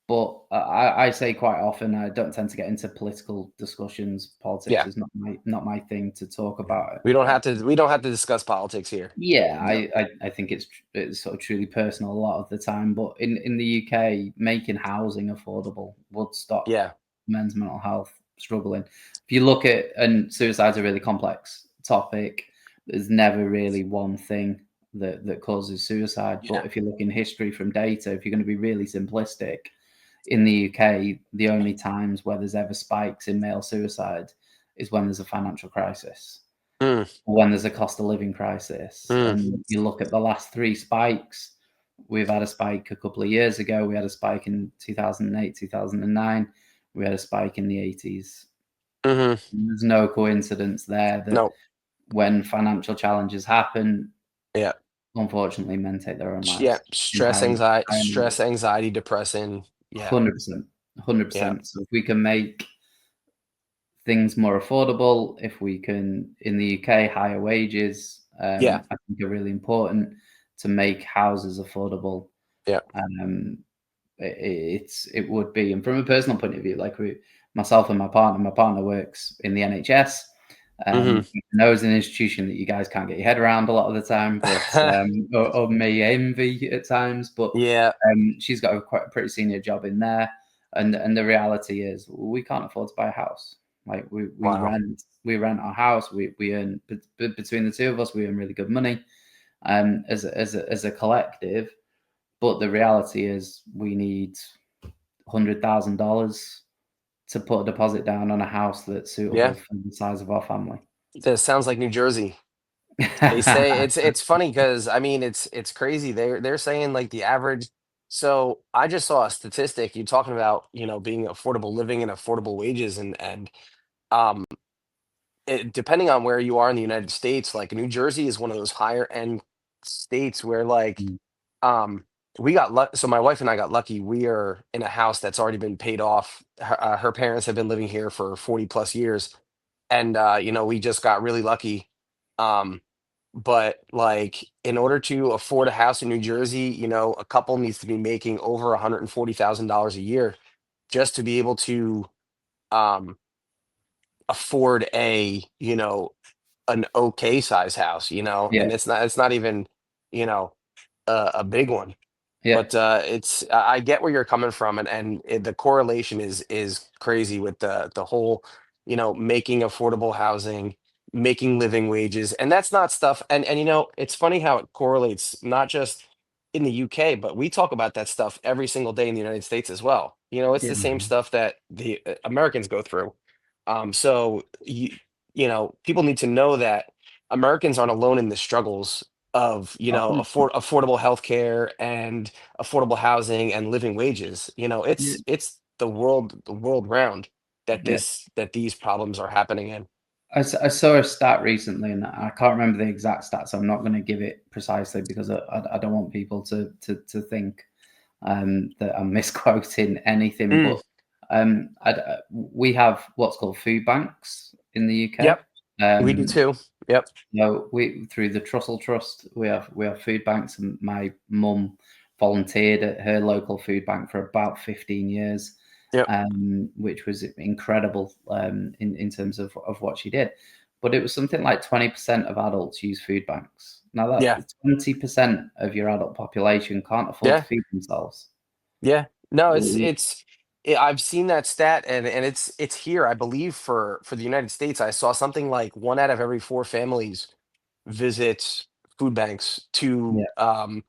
But I say quite often I don't tend to get into political discussions. Politics Yeah. is not my thing to talk about. We don't have to discuss politics here. Yeah, No. I think it's sort of truly personal a lot of the time. But in the UK, making housing affordable would stop Yeah. men's mental health struggling. If you look at, and suicide's a really complex topic, there's never really one thing that causes suicide. Yeah. But if you look in history from data, if you're going to be really simplistic, in the UK, the only times where there's ever spikes in male suicide is when there's a financial crisis, when there's a cost of living crisis. And you look at the last 3 spikes, we've had a spike a couple of years ago. We had a spike in 2008, 2009. We had a spike in the 80s. There's no coincidence there that No. when financial challenges happen, Yeah. unfortunately, men take their own lives. Yeah. Stress, anxiety, depressing. Yeah. 100%. 100%. Yeah. So if we can make things more affordable, if we can, in the UK, higher wages, Yeah. I think are really important to make houses affordable. Yeah. It would be, and from a personal point of view, like myself and my partner works in the NHS. I know it's an institution that you guys can't get your head around a lot of the time, but or may envy at times. But Yeah. she's got a pretty senior job in there, and the reality is we can't afford to buy a house. Like we Wow. rent our house. We earn between the two of us, we earn really good money, as a collective. But the reality is we need $100,000 to put a deposit down on a house that's suitable Yeah. for the size of our family. That sounds like New Jersey. They say it's funny because I mean it's crazy. They're saying like the average. So I just saw a statistic. You're talking about being affordable living and affordable wages and um depending on where you are in the United States, like New Jersey is one of those higher end states where like um we got so my wife and I got lucky. We are in a house that's already been paid off. Her parents have been living here for 40 plus years, and we just got really lucky. Um, but like in order to afford a house in New Jersey, a couple needs to be making over $140,000 a year just to be able to um afford an okay size house, Yeah, and it's not even, you know, a big one. yeah, But I get where you're coming from, and the correlation is crazy with the whole, making affordable housing, making living wages, and that's not stuff. And it's funny how it correlates not just in the UK, but we talk about that stuff every single day in the United States as well. It's yeah, the same stuff that the Americans go through. So people need to know that Americans aren't alone in the struggles of oh, affordable healthcare and affordable housing and living wages. yeah, It's the world round that yeah. these problems are happening in. I saw a stat recently, and I can't remember the exact stats. I'm not going to give it precisely because I don't want people to think that I'm misquoting anything. Mm, But we have what's called food banks in the UK. yep, we do too. Yep, We through the Trussell Trust, we have food banks, and my mum volunteered at her local food bank for about 15 years, yep, which was incredible in terms of what she did. But it was something like 20% of adults use food banks. Now yeah, that 20% of your adult population can't afford to yeah, feed themselves. yeah. No, Mm, I've seen that stat, and it's here. I believe for the United States, I saw something like one out of every four families visits food banks Yeah, to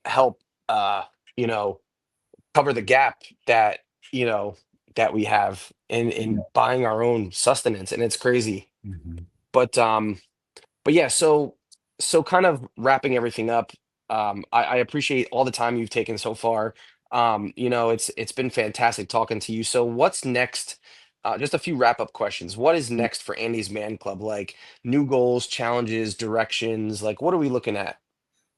help uh you know cover the gap that you know that we have in buying our own sustenance, and it's crazy. Mhm. But yeah, so kind of wrapping everything up. I appreciate all the time you've taken so far. It's been fantastic talking to you. So what's next? Just a few wrap up questions. What is yeah. next for Andy's Man Club? Like new goals, challenges, directions, like what are we looking at?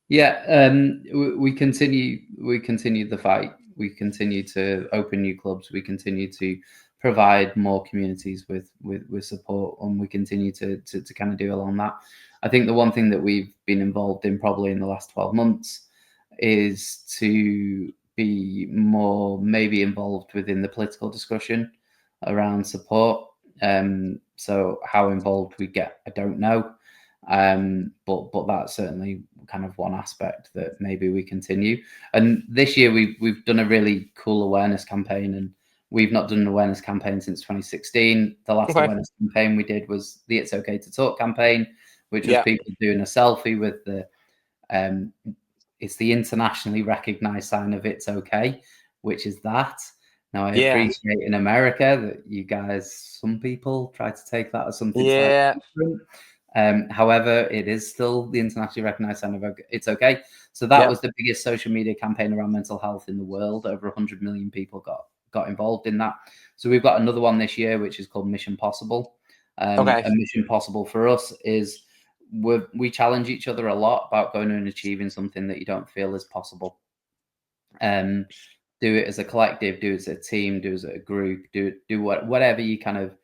Yeah, we continue. We continue the fight. We continue to open new clubs. We continue to provide more communities with support, and we continue to kind of do along that. I think the one thing that we've been involved in probably in the last 12 months is to be more maybe involved within the political discussion around support. So how involved we get, I don't know. But that's certainly kind of one aspect that maybe we continue. And this year we've done a really cool awareness campaign, and We've not done an awareness campaign since 2016. The last awareness campaign we did was the It's Okay to Talk campaign, which was people doing a selfie with the it's the internationally recognized sign of It's Okay, which is that. Now, I appreciate in America that you guys, some people try to take that as something slightly different. However, it is still the internationally recognized sign of It's Okay. So that was the biggest social media campaign around mental health in the world. Over 100 million people got involved in that. So we've got another one this year, which is called Mission Possible. And Mission Possible for us is we challenge each other a lot about going and achieving something that you don't feel is possible. Do it as a collective, do it as a team, do it as a group, do whatever you kind of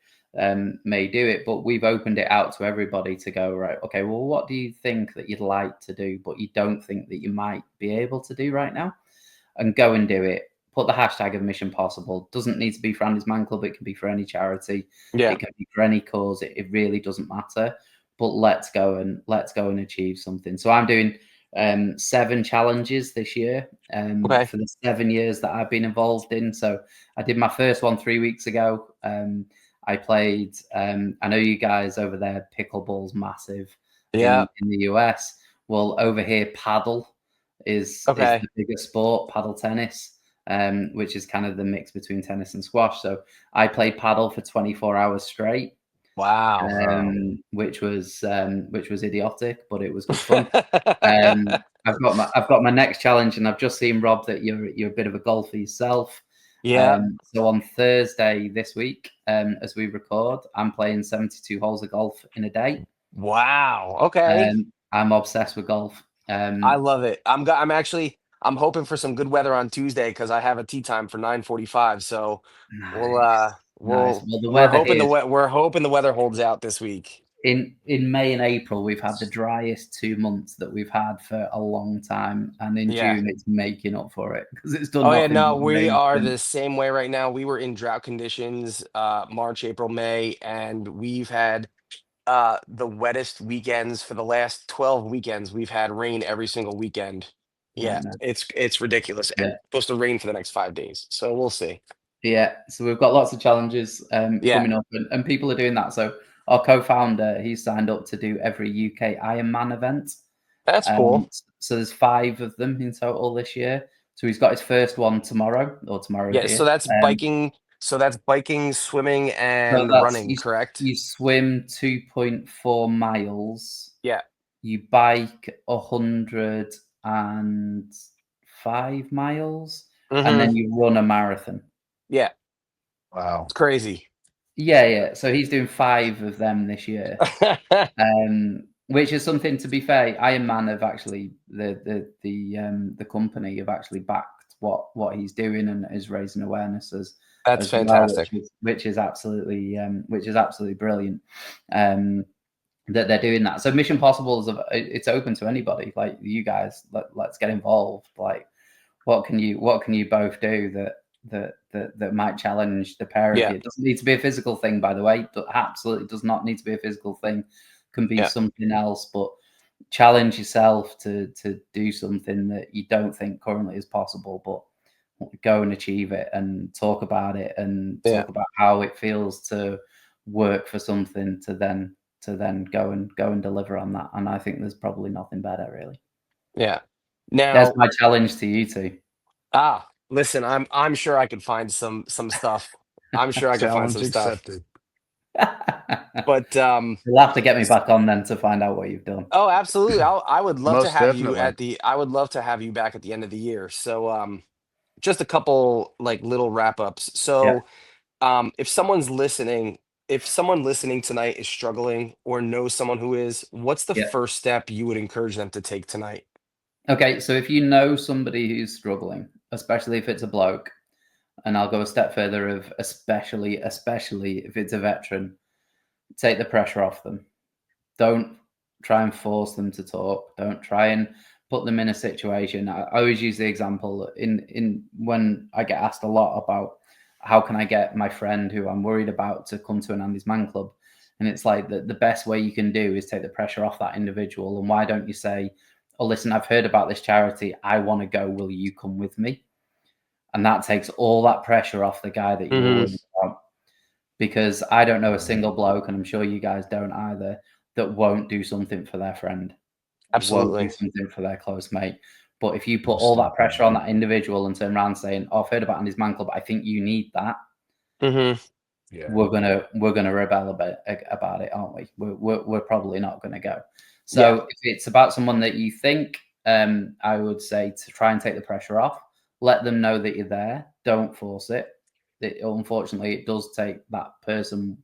may do it. But we've opened it out to everybody to go, right, okay, well, what do you think that you'd like to do, but you don't think that you might be able to do right now? And go and do it. Put the hashtag of Mission Possible. Doesn't need to be for Andy's Man Club. It can be for any charity. It can be for any cause. It really doesn't matter. But let's go and achieve something. So I'm doing 7 challenges this year for the 7 years that I've been involved in. So I did my first one 3 weeks ago. I played. I know you guys over there, pickleball's massive in the US. Well, over here, paddle is the biggest sport, paddle tennis, which is kind of the mix between tennis and squash. So I played paddle for 24 hours straight. Wow. Which was idiotic, but it was good fun. I've got my next challenge, and I've just seen, Rob, that you're a bit of a golfer yourself. So on Thursday this week, as we record, I'm playing 72 holes of golf in a day. Wow. Okay. I'm obsessed with golf. I love it. I'm hoping for some good weather on Tuesday because I have a tee time for 9:45. So nice. Well, we're hoping the weather holds out this week. In May and April, we've had the driest 2 months that we've had for a long time, and in June it's making up for it because it's done. Oh yeah, no, we are the same way right now. We were in drought conditions, March, April, May, and we've had the wettest weekends for the last 12 weekends. We've had rain every single weekend. Yeah, it's ridiculous. And it's supposed to rain for the next 5 days. So we'll see. Yeah, so we've got lots of challenges coming up, and people are doing that. So our co-founder, he's signed up to do every UK Ironman event. That's cool. So there's 5 of them in total this year. So he's got his first one tomorrow. Yeah, so that's biking. So that's biking, swimming, and running, correct? You swim 2.4 miles. Yeah. You bike 105 miles, and then you run a marathon. Yeah. Wow. It's crazy. Yeah. So he's doing 5 of them this year. Which is something, to be fair, Ironman have actually the company have actually backed what he's doing and is raising awareness as fantastic. Well, which is absolutely brilliant. That they're doing that. So Mission Possible it's open to anybody. Like you guys, let's get involved. Like, what can you both do that might challenge the pair of you? It doesn't need to be a physical thing, by the way. It absolutely does not need to be a physical thing. It can be something else, but challenge yourself to do something that you don't think currently is possible, but go and achieve it and talk about it and talk about how it feels to work for something to then go and deliver on that. And I think there's probably nothing better, really. Yeah. Now that's my challenge to you two. Listen, I'm sure I could find some stuff. I'm sure I could find some accepted. Stuff. But you'll have to get me back on then to find out what you've done. Oh, absolutely. I would love to have you I would love to have you back at the end of the year. So just a couple like little wrap ups. So if someone listening tonight is struggling or knows someone who is, what's the first step you would encourage them to take tonight? Okay, so if you know somebody who's struggling, especially if it's a bloke, and I'll go a step further of especially if it's a veteran, take the pressure off them. Don't try and force them to talk. Don't try and put them in a situation. I always use the example in when I get asked a lot about how can I get my friend who I'm worried about to come to an Andy's Man Club. And it's like the best way you can do is take the pressure off that individual. And why don't you say, oh, listen, I've heard about this charity. I want to go. Will you come with me? And that takes all that pressure off the guy that you're worried about. Because I don't know a single bloke, and I'm sure you guys don't either, that won't do something for their friend, won't do Absolutely. something for their close mate. But if you put all that pressure on that individual and turn around saying, "Oh, I've heard about Andy's Man Club, I think you need that," Yeah. we're gonna rebel about it, aren't we? We're probably not gonna go. So if it's about someone that you think, I would say to try and take the pressure off. Let them know that you're there. Don't force it. Unfortunately, it does take that person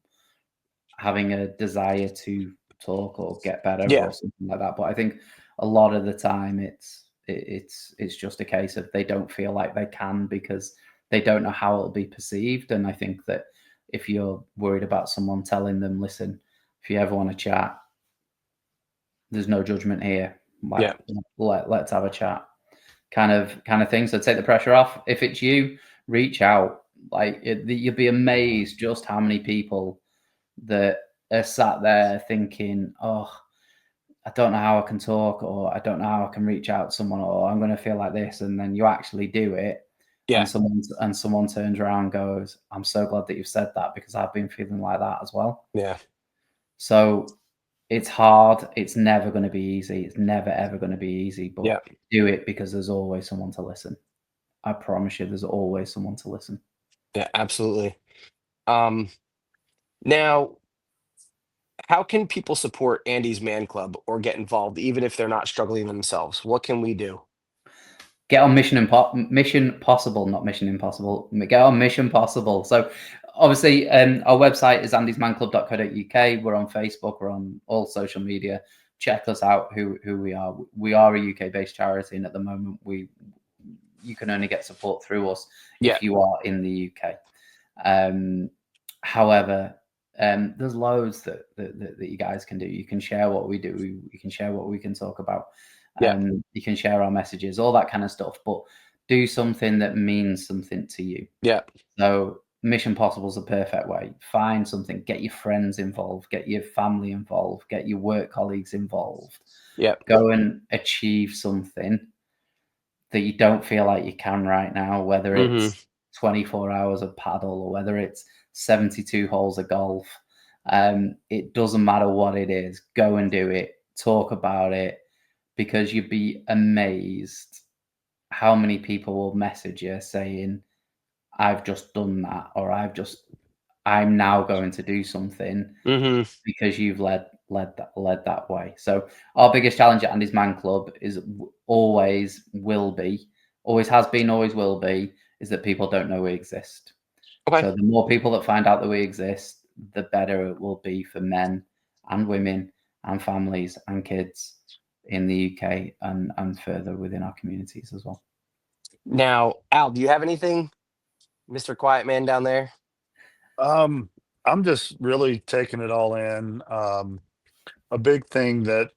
having a desire to talk or get better Yeah. or something like that. But I think a lot of the time it's just a case of they don't feel like they can because they don't know how it'll be perceived. And I think that if you're worried about someone telling them, listen, if you ever want to chat, there's no judgment here. Yeah. Let's have a chat. Kind of thing. So take the pressure off. If it's you, reach out. Like you'll be amazed just how many people that are sat there thinking, oh, I don't know how I can talk, or I don't know how I can reach out to someone, or I'm going to feel like this, and then you actually do it, Yeah. and someone turns around and goes, I'm so glad that you've said that because I've been feeling like that as well. Yeah. So it's hard. It's never going to be easy. It's never ever going to be easy. But Yeah. do it because there's always someone to listen. I promise you, there's always someone to listen. Yeah. Absolutely. Now, how can people support Andy's Man Club or get involved, even if they're not struggling themselves? What can we do? Get on Mission Possible, not Mission Impossible. Get on Mission Possible. So obviously, our website is andysmanclub.co.uk. We're on Facebook. We're on all social media. Check us out. Who we are. We are a UK based charity, and at the moment, you can only get support through us if you are in the UK. However, there's loads that you guys can do. You can share what we do. You can share what we can talk about. You can share our messages, all that kind of stuff. But do something that means something to you. Yeah. So Mission Possible is a perfect way. Find something. Get your friends involved. Get your family involved. Get your work colleagues involved. Yeah. Go and achieve something that you don't feel like you can right now, whether it's 24 hours of paddle or whether it's 72 holes of golf. It doesn't matter what it is. Go and do it. Talk about it, because you'd be amazed how many people will message you saying, I've just done that, or I'm now going to do something because you've led that way. So our biggest challenge at Andy's Man Club is always has been, always will be, is that people don't know we exist. Okay. So the more people that find out that we exist, the better it will be for men and women and families and kids in the UK and further within our communities as well. Now, Al, do you have anything, Mr. Quiet Man down there? I'm just really taking it all in. A big thing that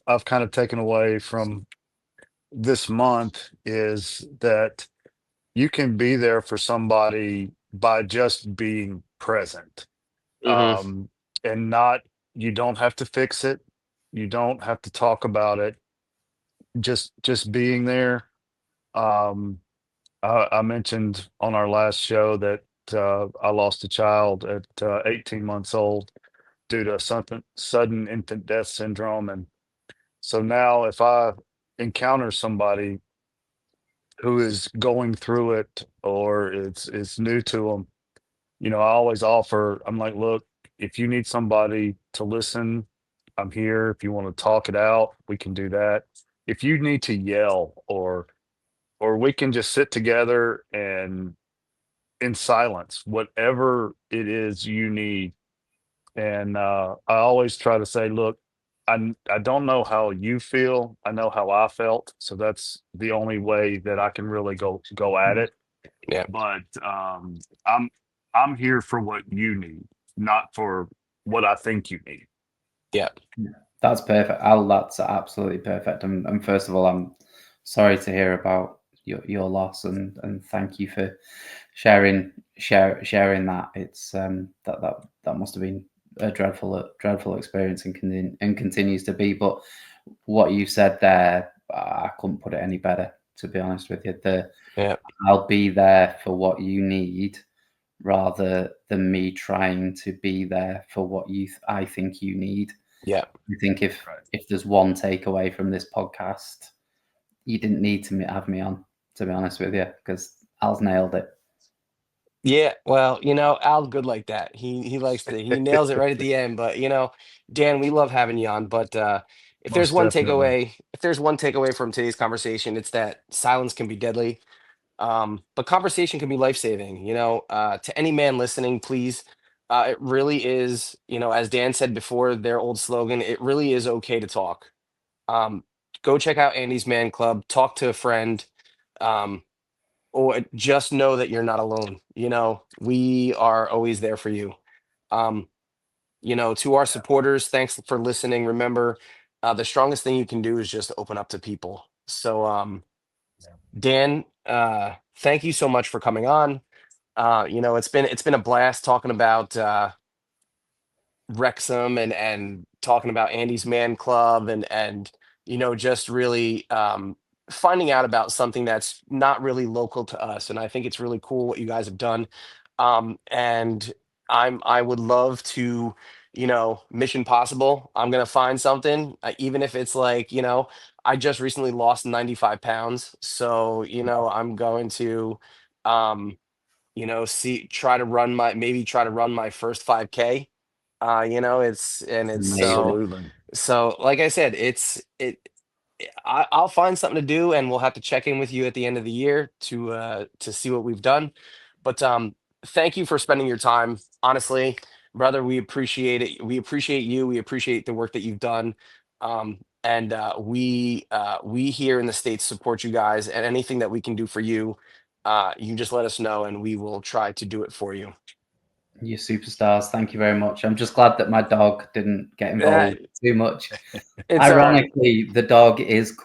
I've kind of taken away from this month is that you can be there for somebody by just being present. And not, you don't have to fix it. You don't have to talk about it. Just being there. I mentioned on our last show that I lost a child at 18 months old due to something sudden infant death syndrome, and so now if I encounter somebody who is going through it or it's new to them, I always offer. I'm like, look, if you need somebody to listen, I'm here. If you want to talk it out, we can do that. If you need to yell or we can just sit together and in silence, whatever it is you need. And I always try to say, look, I don't know how you feel. I know how I felt. So that's the only way that I can really go at it. Yeah. But I'm here for what you need, not for what I think you need. Yeah. That's perfect, Al. That's absolutely perfect. And first of all, I'm sorry to hear about your loss, and thank you for sharing that. It's that must have been a dreadful experience and continues to be. But what you said there, I couldn't put it any better. To be honest with you, Yeah. I'll be there for what you need, rather than me trying to be there for what I think you need. Yeah. I think if there's one takeaway from this podcast, you didn't need to have me on, to be honest with you, because Al's nailed it. Yeah, well, Al's good like that. He likes he nails it right at the end. But Dan, we love having you on. But Most definitely. if there's one takeaway from today's conversation, it's that silence can be deadly, but conversation can be life saving. To any man listening, please, it really is. As Dan said before, their old slogan, it really is okay to talk. Um, Go check out Andy's Man Club. Talk to a friend. Um, or just know that you're not alone. We are always there for you. Um, to our supporters, thanks for listening. Remember, the strongest thing you can do is just open up to people. So, Dan, thank you so much for coming on. It's been a blast talking about Wrexham and talking about Andy's Man Club and just really finding out about something that's not really local to us. And I think it's really cool what you guys have done. And I would love to, Mission Possible. I'm gonna find something, even if it's like, I just recently lost 95 pounds, so I'm going to see try to run my first 5K. It's Amazing. so like I said, I'll find something to do, and we'll have to check in with you at the end of the year to see what we've done. But thank you for spending your time. Honestly, brother, we appreciate it. We appreciate you. We appreciate the work that you've done. And we here in the States support you guys, and anything that we can do for you, you just let us know, and we will try to do it for you. You superstars. Thank you very much. I'm just glad that my dog didn't get Uh, involved too much. it's all right. Ironically, the dog is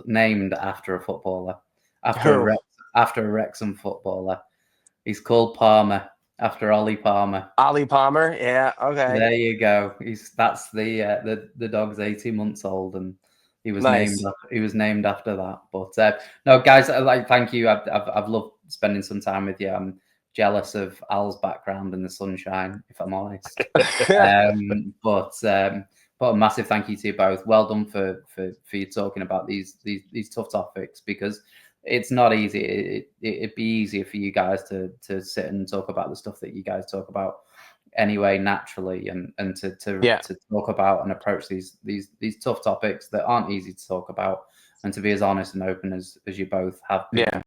named after a footballer, Who? after a Wrexham footballer. He's called Palmer, after Ollie Palmer. Ollie Palmer. Yeah. Okay. There you go. That's the dog's 18 months old, and he was Nice. named after that. But no, guys, thank you. I've loved spending some time with you. I'm jealous of Al's background in the sunshine, if I'm honest. But a massive thank you to you both. Well done for you talking about these tough topics, because it's not easy. It'd be easier for you guys to sit and talk about the stuff that you guys talk about anyway, naturally, and to talk about and approach these tough topics that aren't easy to talk about, and to be as honest and open as you both have been. Yeah.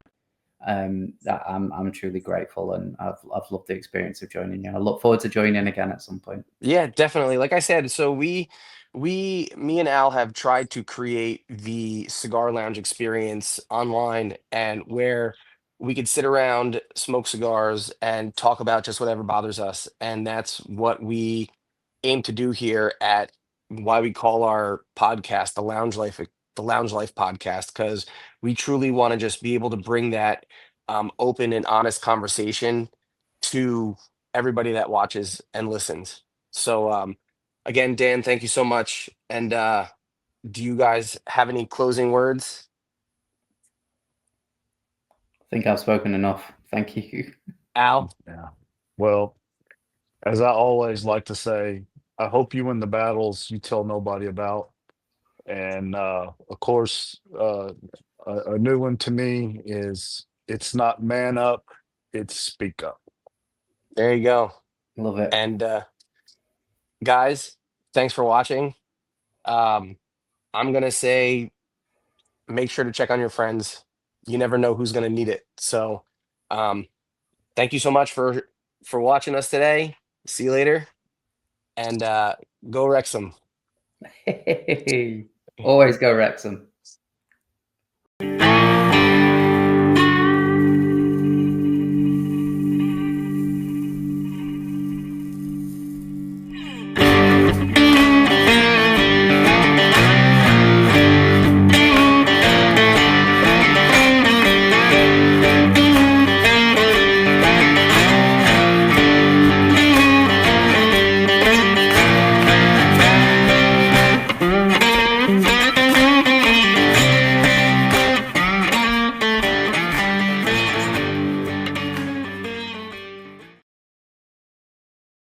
I'm truly grateful, and I've loved the experience of joining you. I look forward to joining again at some point. Yeah, definitely. Like I said, so me and Al have tried to create the cigar lounge experience online, and where we could sit around, smoke cigars, and talk about just whatever bothers us. And that's what we aim to do here at why we call our podcast the Lounge Life podcast, because we truly want to just be able to bring that open and honest conversation to everybody that watches and listens. So again, Dan, thank you so much. And do you guys have any closing words? I think I've spoken enough. Thank you. Al? Yeah. Well, as I always like to say, I hope you win the battles you tell nobody about. And of course, a new one to me is it's not man up, it's speak up. There you go. Love it. And guys, thanks for watching. I'm gonna say make sure to check on your friends. You never know who's gonna need it. So thank you so much for watching us today. See you later. And go Wrexham. Always go Wrexham.